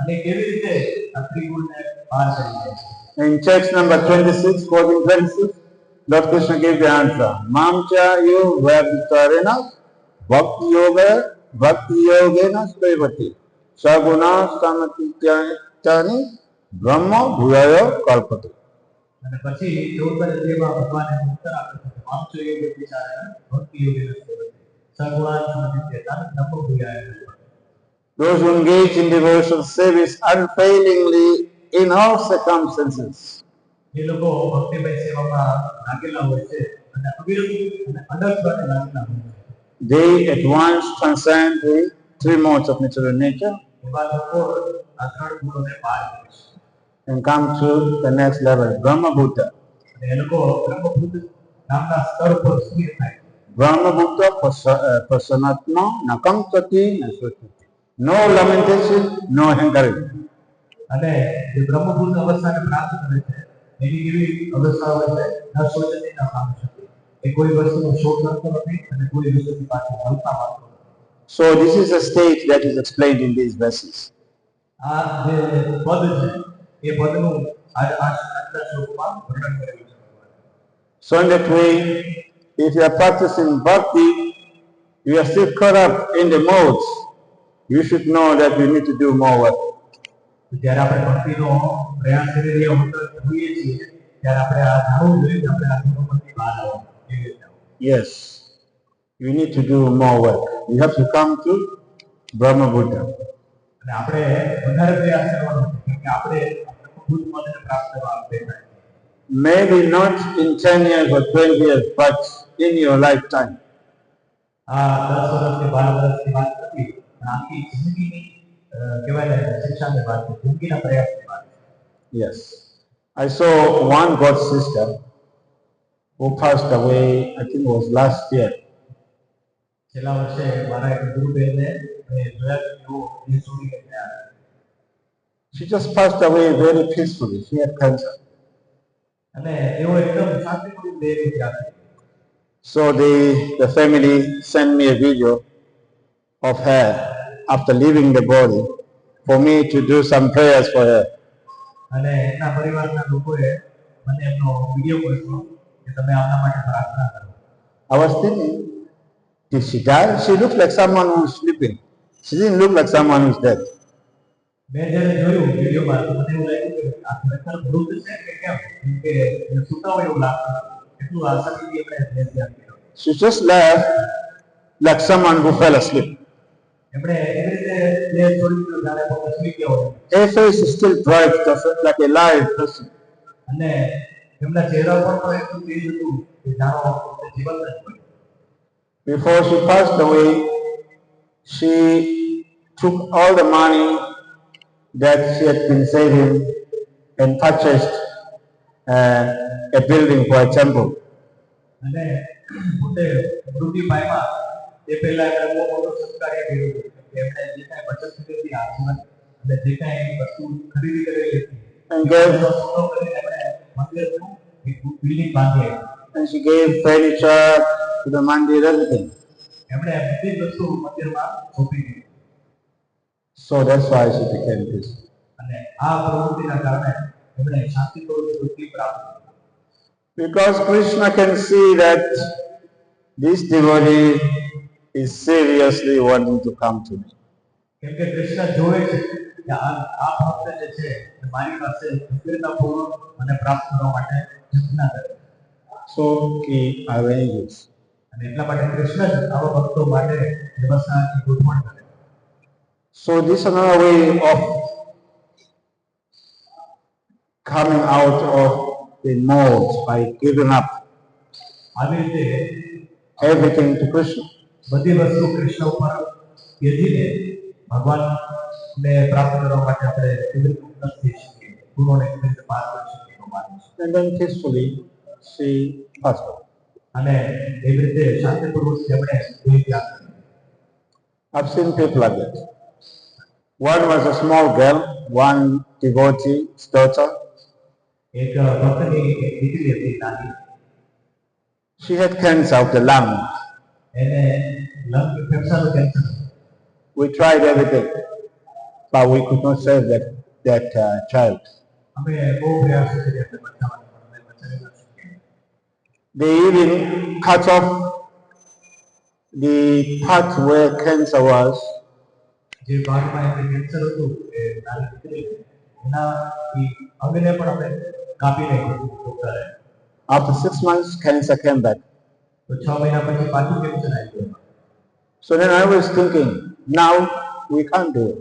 અને કેવી રીતે આ ત્રિગુણને બહાર કરી લે છે. In text number 26, quoting 26, Lord Krishna gave the answer: Mamcha yu vabhitarena bhakti yogena svayvati saguna samatityani brahma bhuyaya kalpati. અને પછી 14 અધ્યાયમાં ભગવાને ઉત્તર આપ્યો છે: મામચો યોગ વિચારે ભક્તિ યોગેન સેવતે સગુણા સમતિત્યતા બ્રહ્મ ભૂયાય kalpati. Those who engage in devotional service unfailingly in all circumstances, જે લોકો ભક્તિમય સેવામાં લાગેલા હોય છે અને અવિરત અને અડગપણે લાગેલા હોય છે, they at once transcend the three modes of natural nature એવા લોકો આ ત્રણ ગુણોને પાર કરે છે and come to the next level, Brahma Bhuta. અને એ લોકો બ્રહ્મભૂત નામના સ્તર પર સ્થિર થાય. Brahma Bhuta prasanatma nakam sati nasvati. No lamentation, no hankering. અને જે બ્રહ્મભૂત અવસ્થાને પ્રાપ્ત કરે છે એની એવી અવસ્થા હોય છે ન સોચતી ન પામી શકે. એ કોઈ વસ્તુનો શોક કરતો નથી અને કોઈ વસ્તુની પાછળ હલકા મારતો નથી. So this is a state that is explained in these verses. આ જે પદ છે એ પદનું આજના શ્લોકમાં વર્ણન કરેલું છે ભગવાને. So in that way, if you are practicing bhakti, you are still caught up in the modes, you should know that you need to do more work. જ્યારે આપણે ભક્તિનો પ્રયાસ કરી રહ્યા હોઈએ છીએ ત્યારે આપણે આ જાણવું જોઈએ કે આપણે આ ગુણોમાંથી બહાર આવવાનું કેવી રીતે આવવું. Yes, you need to do more work. You have to come to Brahma Bhuta. અને આપણે વધારે પ્રયાસ કરવાનો છે કેમ કે આપણે બ્રહ્મભૂત પદને પ્રાપ્ત કરવા બેઠા છીએ. Maybe not in 10 years or 12 years, but in your lifetime. આ 10 વર્ષથી 12 વર્ષની વાત નથી પણ આખી જિંદગીની કહેવાય ને શિક્ષાની વાત છે, જિંદગીના પ્રયાસની વાત છે. Yes. I saw one god sister who passed away, I think it was last year. છેલ્લા વર્ષે મારા એક ગુરુબેનને જોયા એવો એ છોડીને ગયા. She just passed away very peacefully. She had cancer. અને એવો એકદમ શાંતિપૂર્ણ દેહની ત્યાગ કર્યો. So the family sent me a video of her after leaving the body for me to do some prayers for her. અને એના પરિવારના લોકોએ મને એમનો વિડિયો મોકલ્યો કે તમે આમના માટે પ્રાર્થના કરો. I was thinking, did she die? She looked like someone who was sleeping. She didn't look like someone who's dead. મેં જ્યારે જોયું વિડિયોમાં તો મને એવું લાગ્યું કે આ ખરેખર મૃત છે કે કેમ, કેમ કે સૂતા હોય એવું લાગતું. એટલું આસાનીથી એમણે દેહ ત્યાગ કર્યો. She just left like someone who fell asleep. એમણે એવી રીતે દેહ છોડી દીધો જાણે પોતે સૂઈ ગયા હોય. Her face is still bright, just like a live person. અને એમના ચહેરા પર પણ એટલું તેજ હતું કે જાણો પોતે જીવંત જ હોય. Before she passed away, she took all the money that she had been saving and purchased a building for a temple. અને પોતે મૃત્યુ પામ્યા એ પહેલા એમણે બહુ મોટો સત્કાર્ય કર્યો કે એમણે જે કાંઈ બચત કરી હતી આજીવન અને જે કાંઈ વસ્તુ ખરીદી કરેલી હતી And gave, સોનો કરીને એમણે મંદિરનું એક બિલ્ડિંગ બાંધી આપી. and she gave furniture to the mandir, everything. એમણે બધી જ વસ્તુ મંદિરમાં સોંપી દીધી. So that's why she became peaceful. અને આ પ્રવૃત્તિના કારણે એમણે શાંતિપૂર્વક વૃત્તિ પ્રાપ્ત કરી. Because Krishna can see that this devotee is seriously wanting to come to me. કેમ કે કૃષ્ણ જોવે છે કે આ ભક્ત જે છે એ મારી પાસે ગંભીરતાપૂર્વક મને પ્રાપ્ત કરવા માટે યત્ન કરે. So he arranges. અને એટલા માટે કૃષ્ણ જ આવા ભક્તો માટે વ્યવસ્થાની ગોઠવણ કરે. So this is another way of coming out of the mold by giving up આવી રીતે everything to Krishna. બધી વસ્તુ કૃષ્ણ ઉપર ત્યજીને ભગવાનને પ્રાપ્ત કરવા માટે આપણે કેવી રીતે ઉન્નત થઈ શકીએ, ગુણોને કેવી રીતે પાર કરી શકીએ એનો માર્ગ છે. And then peacefully she passed away. અને એવી રીતે શાંતિપૂર્વક તેમણે દેહ ત્યાગ કર્યો. I've seen people like that. One was a small girl, one devotee's daughter. એક ભક્તની એક દીકરી હતી નાની. She had cancer of the lung. એને લંગ ફેફસાનું કેન્સર. We tried everything, but we could not save that child. અમે બહુ પ્રયાસ કર્યા આપણે બચાવવાનો, પણ અમે બચાવી ન શક્યા. They even cut off the part where cancer was. જે ભાગમાં એમને કેન્સર હતું એ નાની દીકરી એના એ અંગને પણ અમે કાપી નાખ્યું ડોક્ટરે. After 6 months, cancer came back. તો 6 મહિના પછી પાછું કેન્સર આવ્યું. So then I was thinking, now we can't do it.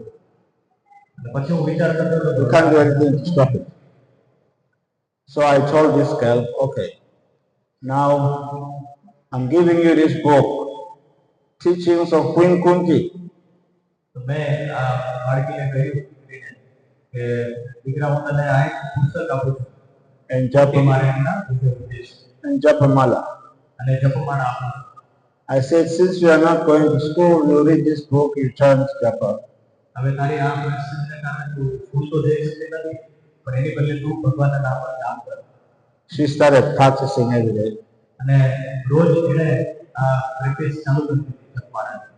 પછી હું વિચાર કરતો હતો We can't do anything to stop it. So I told this girl, okay, now I'm giving you this book, Teachings of Queen Kunti. તો मैं આ બાળકીને કહ્યું દીકરીને કે દીકરા હું તને આ એક પુસ્તક આપું છું And મારા ઉપદેશ and Japamala. અને જપમાળા આપું છું. I said, since you are not going to school, you read this book, you chant Japa. હવે તારી આ પરિસ્થિતિને કારણે તું સ્કૂલ તો જઈ શકતી નથી, પણ એની બદલે તું ભગવાનના નામ પર જાપ કર. She started practicing every day. અને રોજ એણે આ પ્રેક્ટિસ ચાલુ કરી દીધી જપમાળાની.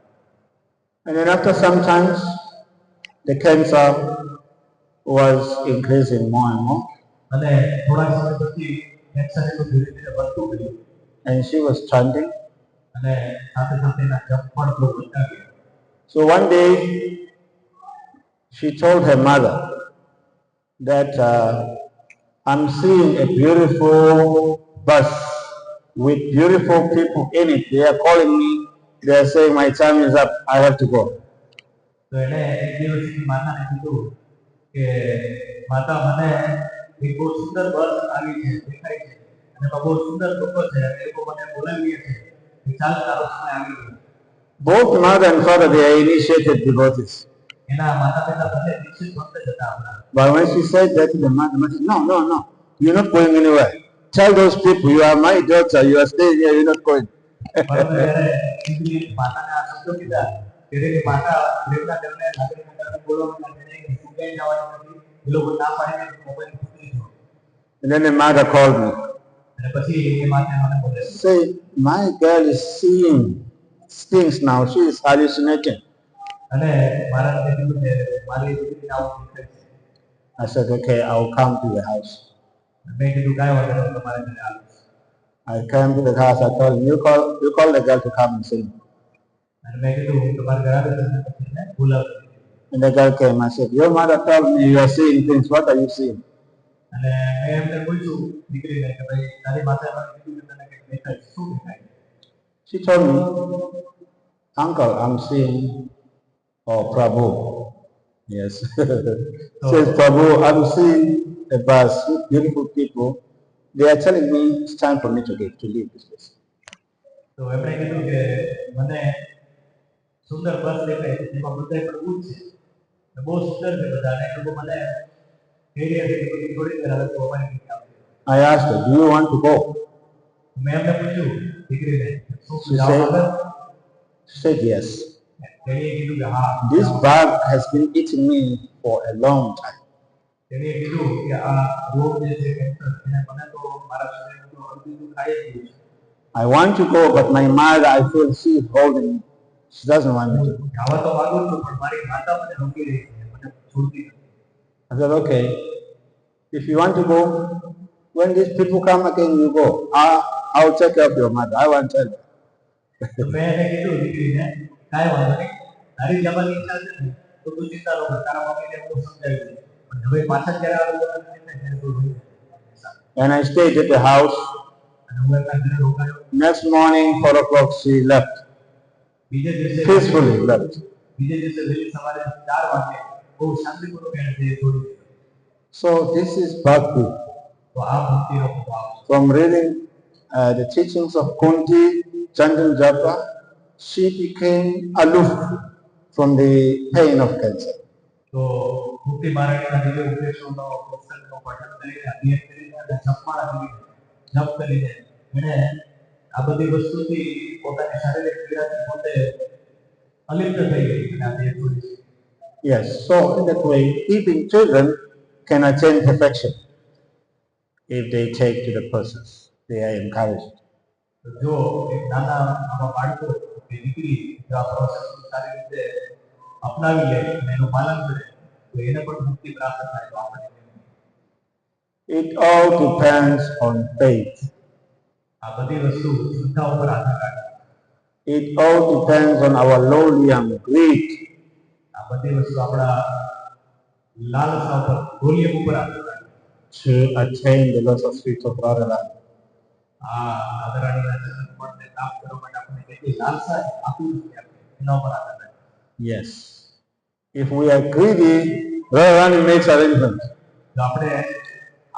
And then after some times, the cancer was increasing more and more. અને થોડા સમય પછી કેન્સર એટલું ધીરે ધીરે વધતું ગયું. And she was chanting. અને સાથે સાથે એના જપ પણ બહુ વધતા ગયા. So one day, she told her mother that I'm seeing a beautiful bus with beautiful people in it. They are calling me. They are saying my time is up. I have to go. તો એને એક દિવસ માતાને કીધું કે માતા મને એક બહુ સુંદર બસ આવી છે દેખાય છે અને એમાં બહુ સુંદર લોકો છે અને એ લોકો મને બોલાવીએ છે કે ચાલ તારો સમય આવી ગયો. Both mother and father, they are initiated devotees. એના માતા પિતા બંને દીક્ષિત ભક્ત જ હતા આપણા. But when she said that to the mother said, no, you're not going anywhere. Tell those people, you are my daughter, you are staying here, you're not going. પરંતુ જ્યારે દીકરીએ માતાને આ શબ્દો કીધા ત્યારે એની માતા પ્રેમના કારણે લાગણીના કારણે બોલવામાં લાગી કે તું ક્યાંય જવાનું નથી, એ લોકો ના પાડીને મોબાઈલ મૂકી દીધો. And then the mother called me. અને પછી એ માતાએ મને બોલે Say, my girl is seeing things now, she is hallucinating. અને મારા કીધું કે મારી દીકરીને આવું દેખાય છે. I said, okay, I'll come to the house. મેં કીધું કાંઈ વાંધો નહીં, તમારે ઘરે આવીશ. I came to the house, I told him, you call the girl to come and sing. અને મેં કીધું હું તમારા ઘરે આવીશ અને પછી એને બોલાવી. And the girl came, I said, your mother told me you are seeing things, what are you seeing? અને મેં એમને પૂછ્યું દીકરીને કે ભાઈ તારી માતાએ મને કીધું કે તને કંઈક દેખાય છે, શું દેખાય? She told me, uncle, I'm seeing, oh, Prabhu. Yes. Says, Prabhu, I'm seeing a bus with beautiful people. They are telling me it's time for me to leave this place. તો એમણે કીધું કે મને સુંદર બસ દેખાય છે, જેમાં બધા પ્રભુ છે, બહુ સુંદર છે બધા, અને લોકો મને કહી રહ્યા છે કે બધી થોડી વાર હવે તો અમારી રીતે આવશે. I asked her, do you want to go? મેં એમને પૂછ્યું દીકરીને શું She જાવ આગળ? said yes. તેણીએ કીધું કે હા. This bug has been eating me for a long time. તેણીએ કીધું કે આ રોગ જે છે કેન્સર, એને મને તો મારા શરીરનું તો અડધું ખાઈ જ ગયું છે. I want to go, but my mother, I feel she is holding me. She doesn't want me to. જવા તો માંગુ છું પણ મારી માતા મને રોકી રહી છે, મને છોડતી નથી. I said, okay, if you want to go, when these people come again, you go. I'll take care of your mother. I won't tell you. તો મેં એને કીધું દીકરીને, કાંઈ વાંધો નહીં, તારી જવાની ઈચ્છા છે ને તો તું ચિંતા ન કર, તારા મમ્મીને હું સમજાવી દઈશ. પણ હવે પાછા જ્યારે આવે તો તને ત્યારે તું રહી જાય. And I stayed at the house. અને હું એમના ઘરે રોકાયો. Next morning, 4 o'clock, she left. બીજે દિવસે Peacefully left. બીજે દિવસે વહેલી સવારે 4 વાગે બહુ શાંતિપૂર્વક એને તે છોડી દીધો. So this is Bhakti. તો આ ભક્તિનો ભાવ છે. From reading the teachings of Kunti, Chandan Japa, she became aloof from the pain of cancer. તો ભક્તિ મહારાજના દિવ્ય ઉપદેશોનો સત્સંગનો પઠન કરીને અધ્યયન કરીને અને જપ કરીને એણે આ બધી વસ્તુથી પોતાની શારીરિક પીડાથી પોતે અલિપ્ત થઈ ગઈ અને આ દેહ છોડી દીધો. Yes, so in that way, even children can attain perfection if they take to the process. They are encouraged. જો એક નાના આવા બાળકો કે દીકરી જો આ પ્રોસેસને સારી રીતે અપનાવી લે અને એનું પાલન કરે તો એને પણ મુક્તિ પ્રાપ્ત થાય. તો આપણે It all depends on faith. આ બધી વસ્તુ શ્રદ્ધા ઉપર આધાર રાખે. It all depends on our lowly and greed. આ બધી વસ્તુ આપણા લાલસા ઉપર, વોલ્યુમ ઉપર આધાર રાખે. To attain the loss of sweet of Radharani. આ આદરણીય ચરણને પ્રાપ્ત કરવા માટે આપણે કેટલી લાલસા છે, આતુરતા છે, એના ઉપર આધાર રાખે. Yes. If we are greedy, Radharani makes arrangements. જો આપણે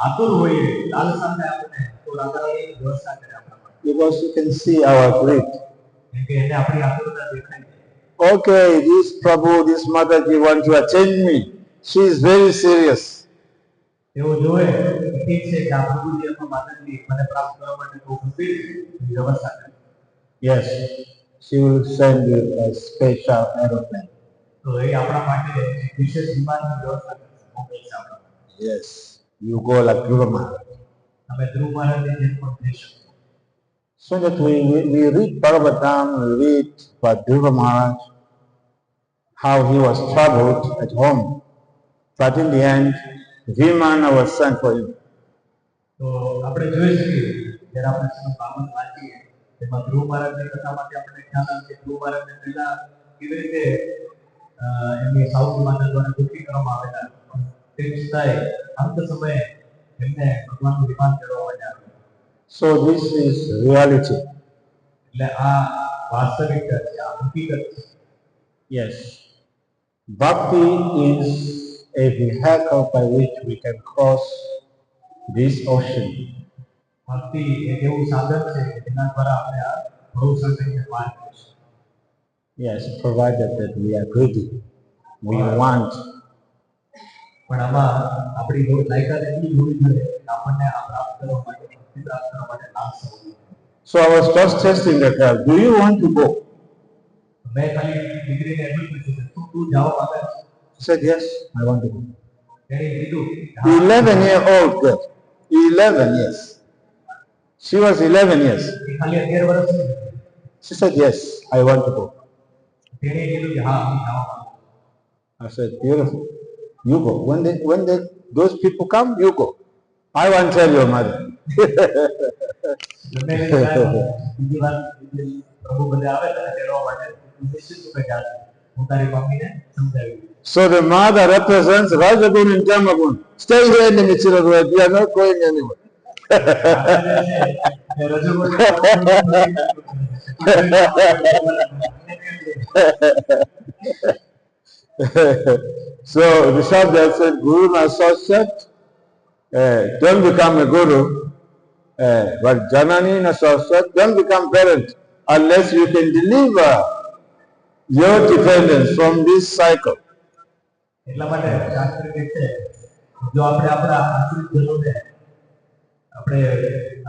આતુર હોઈએ, લાલસા થાય આપણે તો રાધારાણી વ્યવસ્થા કરે આપણા માટે. Because you can see our greed. કેમ કે એને આપણી આતુરતા દેખાય છે. Okay, this Prabhu, this Mataji want to attend me. She is very serious. એવો જોવે કે ઠીક છે કે આ પ્રભુજી અથવા માતાજી મને પ્રાપ્ત કરવા માટે બહુ ગંભીર વ્યવસ્થા કરે. Yes, she will send you a special aeroplane. તો એ આપણા માટે વિશેષ વિમાનની વ્યવસ્થા કરશે, મોકલશે આપણા માટે. Yes, you go like Dhruva Maharaj. અમે ધ્રુવ મહારાજની જેમ પણ જઈ શકીએ. So that we read Bhagavatam, we read about Dhruva Maharaj, how he was troubled at home. But in the end, Vimana was sent for him. તો આપણે જોઈ શકીએ જ્યારે આપણે શ્રીમદ ભાગવત વાંચીએ તેમાં ધ્રુવ મહારાજની કથામાંથી આપણને ખ્યાલ આવે કે ધ્રુવ મહારાજને પહેલા કેવી રીતે એમની સાઉથી માતા દ્વારા દુઃખી કરવામાં આવેલા, તે છતાંય અંત સમયે એમને ભગવાનનું વિમાન ચડવા માટે આવ્યું. So this is reality. એટલે આ વાસ્તવિકતા છે, આ હકીકત છે. Yes. Bhakti is a vehicle by which we can cross this ocean. ભક્તિ એક એવું સાધન છે કે જેના દ્વારા આપણે આ ભવસાગરને પાર કરીશું. Yes, provided that we are greedy. We want. પણ આમાં આપણી લાયકાત એટલી હોવી જોઈએ કે આપણને આ પ્રાપ્ત કરવા માટે, ભક્તિ પ્રાપ્ત કરવા માટે લાલસા હોવી જોઈએ. So I was just testing the girl. Do you want to go? મેં ખાલી દીકરીને એટલું જ પૂછ્યું કે તું જવા માંગે છે? She said, yes, I want to go. તેણે કીધું 11-year-old girl. 11 years. She was 11 years. એ ખાલી 11 વર્ષની હતી. She said, yes, I want to go. તેણે કીધું કે હા હું જવા માંગુ. I said, beautiful. You go. When those people come, you go. I won't tell your mother. મેં કીધું બીજી વાર પ્રભુ બધે આવે તને તેડવા માટે તું નિશ્ચિત રૂપે જાજે. હું તારી મમ્મીને સમજાવી દઈશ. So the mother represents Rajagun and Tamagun. Stay here in the Michira Road. We are not going anywhere. So the Shabda said, Guru Nasoshat, don't become a guru. But Janani Nasoshat, don't become parent unless you can deliver your dependence from this cycle. એટલા માટે શાસ્ત્ર કહે છે જો આપણે આપણા આશ્રિત જનોને આપણે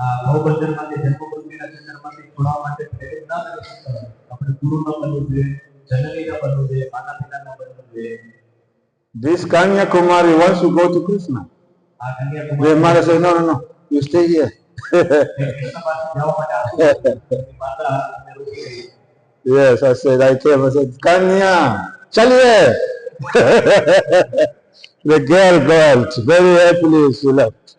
આ ભવબંધનમાંથી, જન્મમૃત્યુના ચક્રમાંથી છોડવા માટે પ્રેરિત ના કરી શકતા, આપણે ગુરુ ન બનવું જોઈએ, જનની ન બનવું જોઈએ, માતા પિતા ન બનવું જોઈએ. This Kanya Kumari wants to go to Krishna. આ કન્યા The Kumari mother says, no, you stay here. Krishna પાસે જવા માટે આશી માતા એને રોકી રહી. Yes, I said, I came, I said, Kanya, chaliye. The girl got very happily, she left.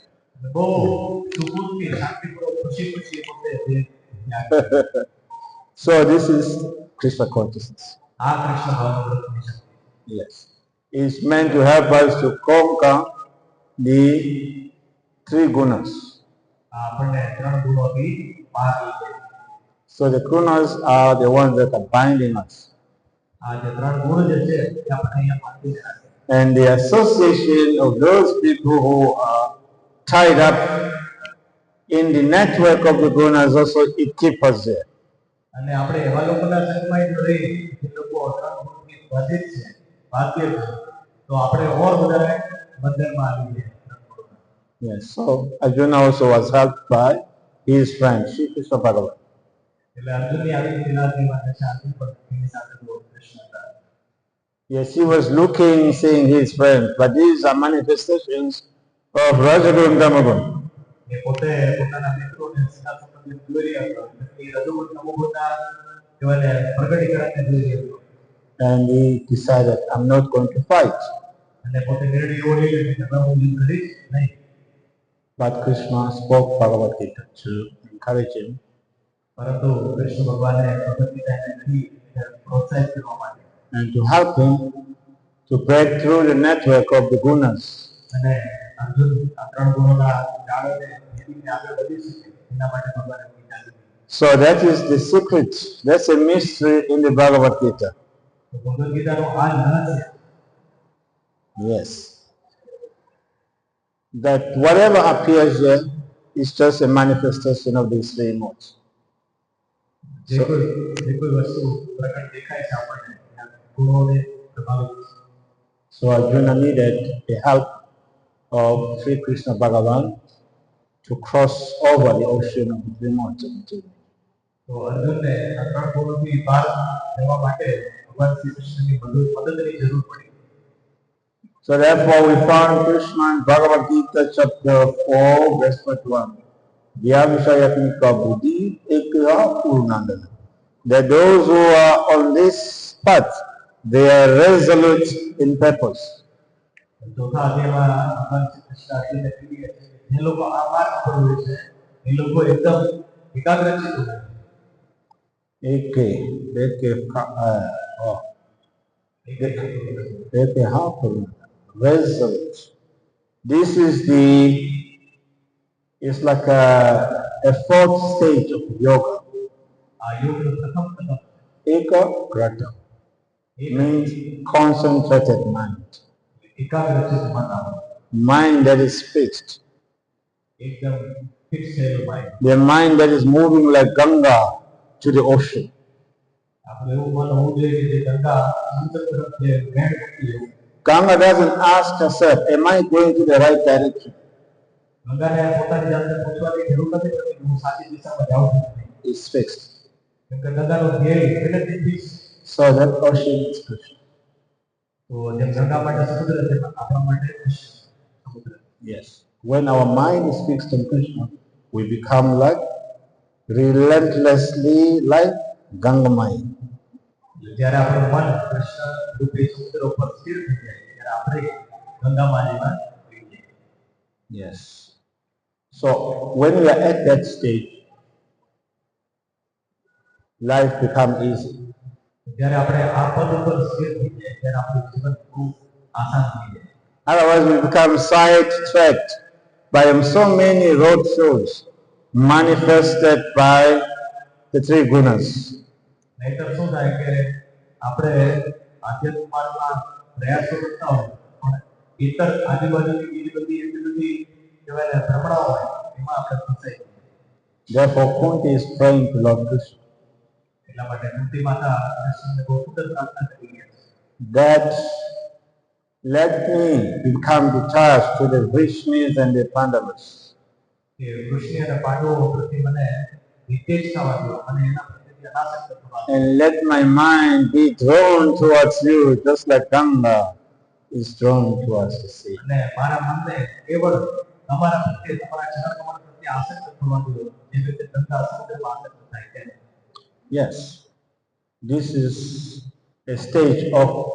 So this is Krishna consciousness. Yes. It's meant to help us to conquer the three gunas. So the gunas are the ones that are binding us. And the association of those people who are tied up in the network of the gunas also, it keeps us there. Yes, so Arjuna also was helped by his friend, Sri Krishna Bhagavad. Yes, he was looking, seeing his friend, but these are manifestations of Rajagun Tamagun. And he decided, I'm not going to fight. But Krishna spoke Bhagavad Gita to encourage him. And to help him to break through the network of the gunas. So that is the secret. That's a mystery in the Bhagavad Gita. Yes. That whatever appears here is just a manifestation of these three modes. So Arjuna needed the help of Sri Krishna Bhagavan to cross over the ocean of the three modes of material. So therefore we found Krishna in Bhagavad Gita chapter 4 verse 41. Vyavishayatmika buddhi ekha purnandana. That those who are on this path, they are resolute in purpose. Resolute. This is it's like a fourth stage of yoga. Ekagrata means concentrated mind. Mind that is fixed. The mind that is moving like Ganga to the ocean. Ganga doesn't ask herself, am I going to the right direction? It's fixed. So that ocean is Krishna. Yes. When our mind is fixed on Krishna, we become like relentlessly like Gangamai. Yes. So when we are at that stage, life becomes easy. Otherwise we become sidetracked by so many road shows manifested by the three gunas. Therefore Kunti is praying to Lord Krishna that let me become detached to the Vrishnis and the Pandavas. And let my mind be drawn towards you just like Ganga is drawn towards the sea. Yes. This is a stage of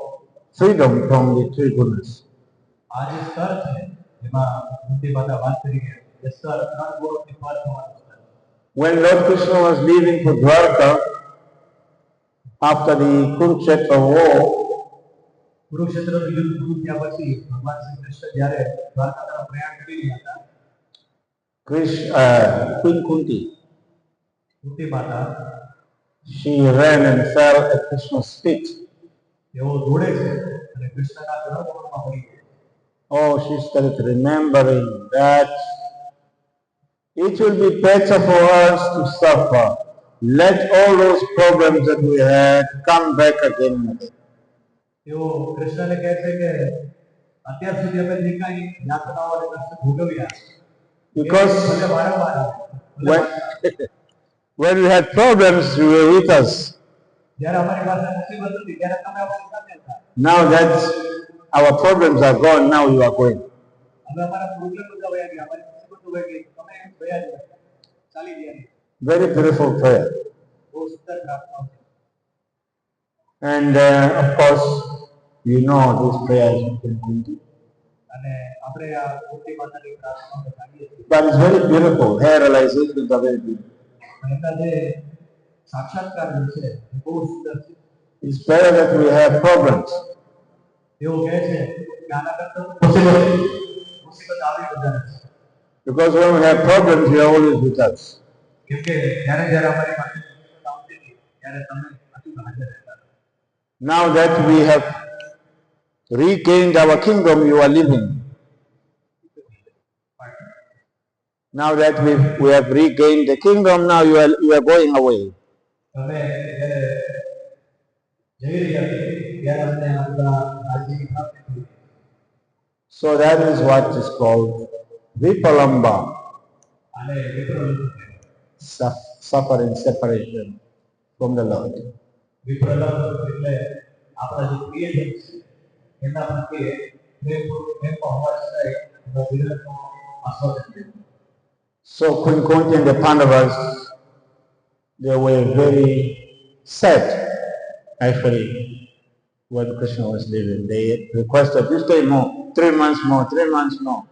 freedom from the three gunas. When Lord Krishna was leaving for Dwarka after the Kurukshetra war, Queen Kunti, she ran and fell at Krishna's feet. Oh, she started remembering that it will be better for us to suffer. Let all those problems that we had come back again and again. Because when we had problems, you were with us. Now that our problems are gone, now you are going. Very beautiful prayer. And of course, you know this prayer is but it's very beautiful. Her realizations are very beautiful. It's better that we have problems. Because when we have problems, we are always with us. Now that we have regained our kingdom, you are living. Now that we have regained the kingdom, now you are going away. So that is what is called Vipalamba, suffering separation from the Lord. So Queen Kunti and the Pandavas, they were very sad, actually, when Krishna was leaving. They requested, you stay more, 3 months more, 3 months more.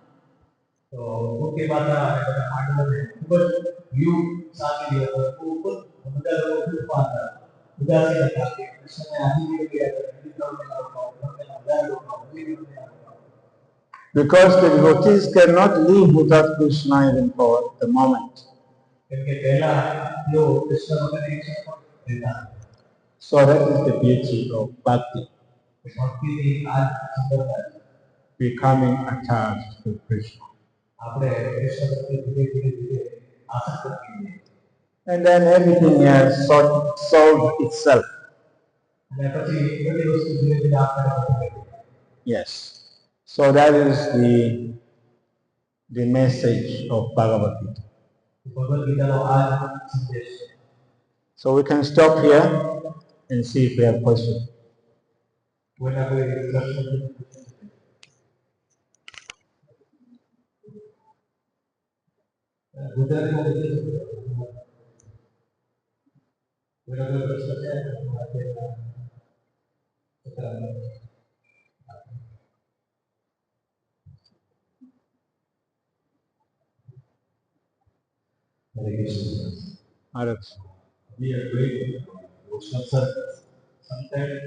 Because the devotees cannot live without Krishna even for the moment. So that is the beauty of Bhakti. Becoming attached to Krishna. And then everything has solved itself. Yes. So that is the message of Bhagavad Gita. So we can stop here and see if we have questions. Maharaj. We are doing devotional service. Sometimes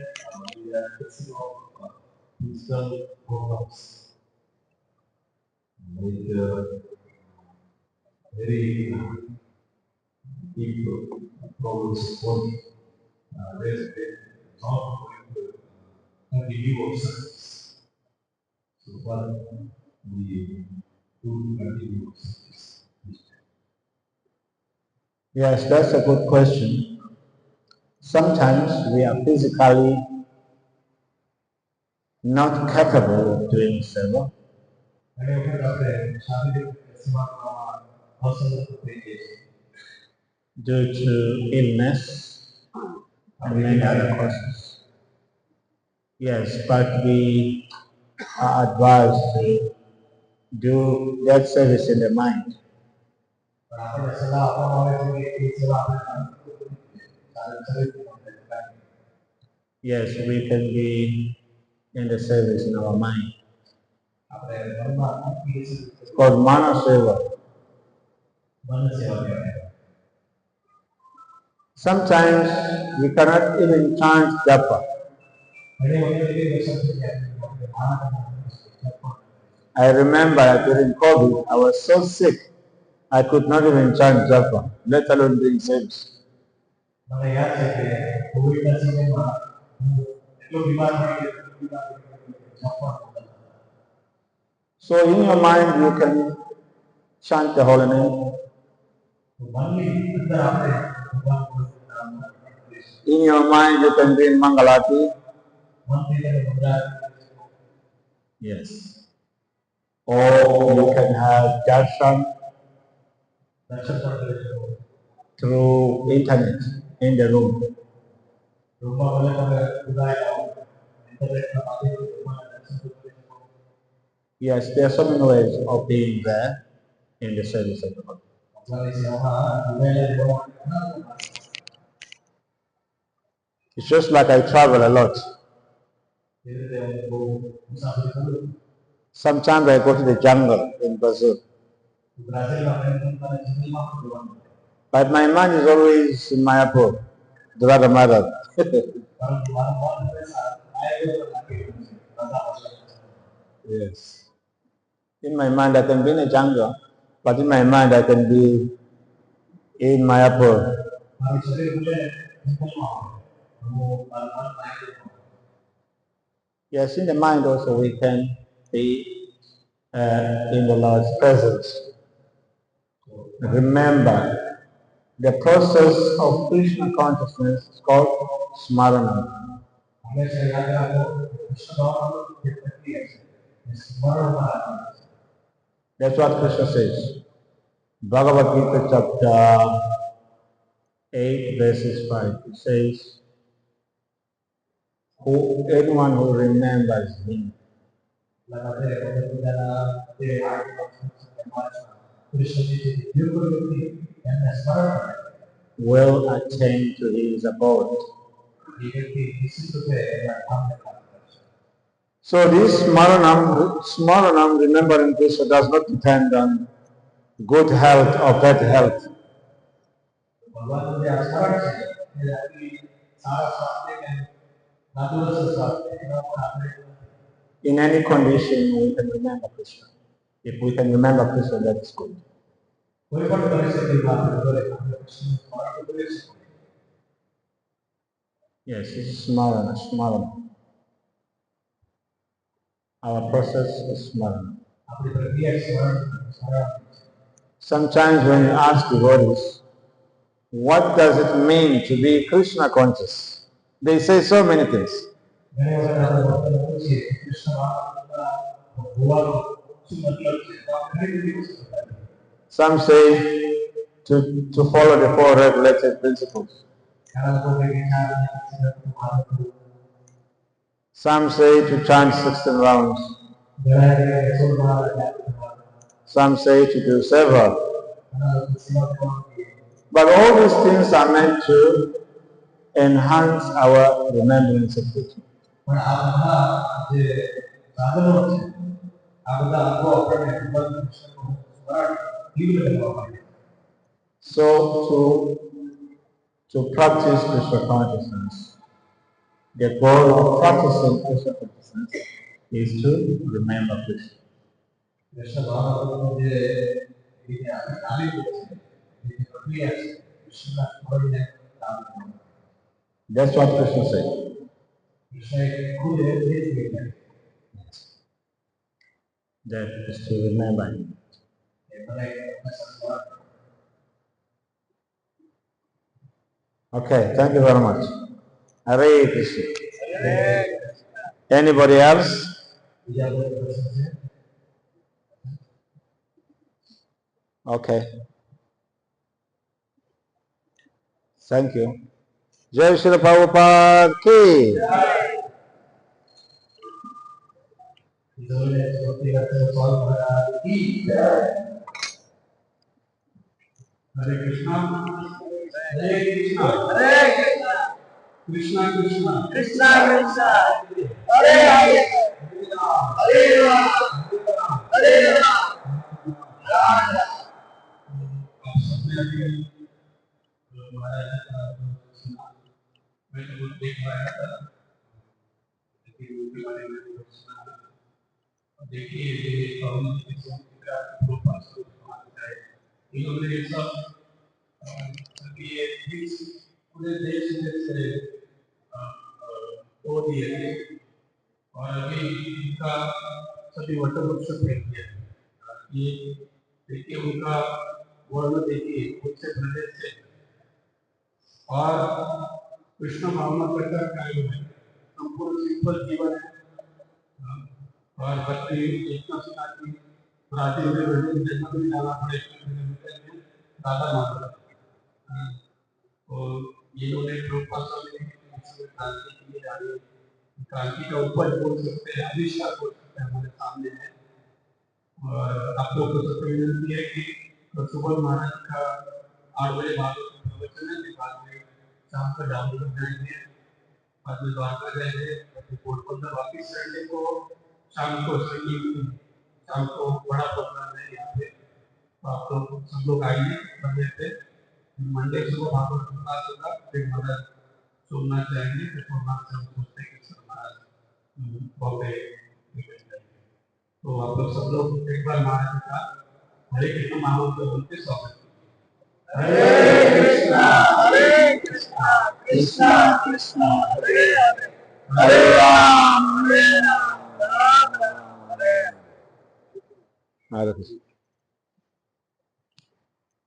we are fixing of physical programs. Like very deep problems for where they not going to continue of service. So what we do continue of service. Yes, that's a good question. Sometimes we are physically not capable of doing seva due to illness and many other causes. Yes, but we are advised to do that service in the mind. Yes, we can be in the service in our mind. It's called Mana Seva. Sometimes we cannot even chant japa. I remember during COVID, I was so sick, I could not even chant japa, let alone doing service. So in your mind, you can chant the holy name. In your mind, you can be in Mangalati. Yes. Or you can have darshan through internet in the room. Yes, there are so many ways of being there in the service of the Lord. It's just like I travel a lot. Sometimes I go to the jungle in Brazil. But my mind is always in Mayapur, Radha Madhav. Yes. In my mind, I can be in a jungle, but in my mind, I can be in Mayapur. Yes, in the mind also we can be in the Lord's presence. Remember, the process of Krishna consciousness is called Smarana. That's what Krishna says. Bhagavad Gita chapter 8 verses 5. It says, anyone who remembers me will attain to his abode. So this Smaranam, remembering Krishna, does not depend on good health or bad health. In any condition, we can remember Krishna. If we can remember Krishna, that is good. Yes, it's Smarana. Our process is Smarana. Sometimes when you ask devotees, what does it mean to be Krishna conscious? They say so many things. Some say to follow the 4 regulated principles. Some say to chant 16 rounds. Some say to do several. But all these things are meant to enhance our remembrance of Krishna. So to practice Krishna consciousness, the goal of practicing Krishna consciousness is to remember Krishna. That's what Krishna said. That is to remember him. Okay, thank you very much. Hare Krishna. Anybody else? Okay. Thank you. Jai Shri Prabhupada ki. Hare Krishna. Hare Krishna. Hare Krishna. Krishna Krishna Krishna Krishna Hare Hare Hare Ram हरे राम राम राम। आप सबने अभी महाराज का सुना, मैं तो देख पाया था, लेकिन उनके बारे में सुना। देखिए ये स्वामी जी का प्रोफाइल है, इन्होंने ये सब अभी ये पूरे देश में से हो दिए थे और अभी इनका सभी वटवृक्ष फेंक दिया। ये देखिए उनका वर्ण देखिए उत्तर प्रदेश से और कृष्ण भावना प्रकार कायम है, संपूर्ण सिंपल जीवन है और भक्ति इतना सुना कि प्राचीन में जन्म भी डाला पड़े दादा माता और इन्होंने प्रोफेसर में क्रांति की जा रही है, क्रांति का उपज बोल सकते हैं, आविष्कार बोल सकते हैं, हमारे सामने है। और आप लोग को सबसे विनती है कि सुबह महाराज का 8 बजे भागवत प्रवचन है, बाद में शाम को डाउनलोड जाएंगे, बाद में द्वारका जाएंगे, पोरबंदर वापिस संडे को शाम को शाम को बड़ा प्रोग्राम है यहाँ पे, तो आप लोग सब लोग आइए समय पे। मंडे सुबह भागवत क्लास होगा, फिर महाराज सोमनाथ जाएंगे, फिर सोमनाथ से हम सोचते हैं कि महाराज बॉम्बे निकल जाएंगे। तो आप लोग सब लोग एक बार महाराज का हरे कृष्ण महामंत्र बोलते स्वागत कीजिए। हरे कृष्णा कृष्णा कृष्णा हरे हरे हरे राम राम राम हरे हरे। Hare Krishna.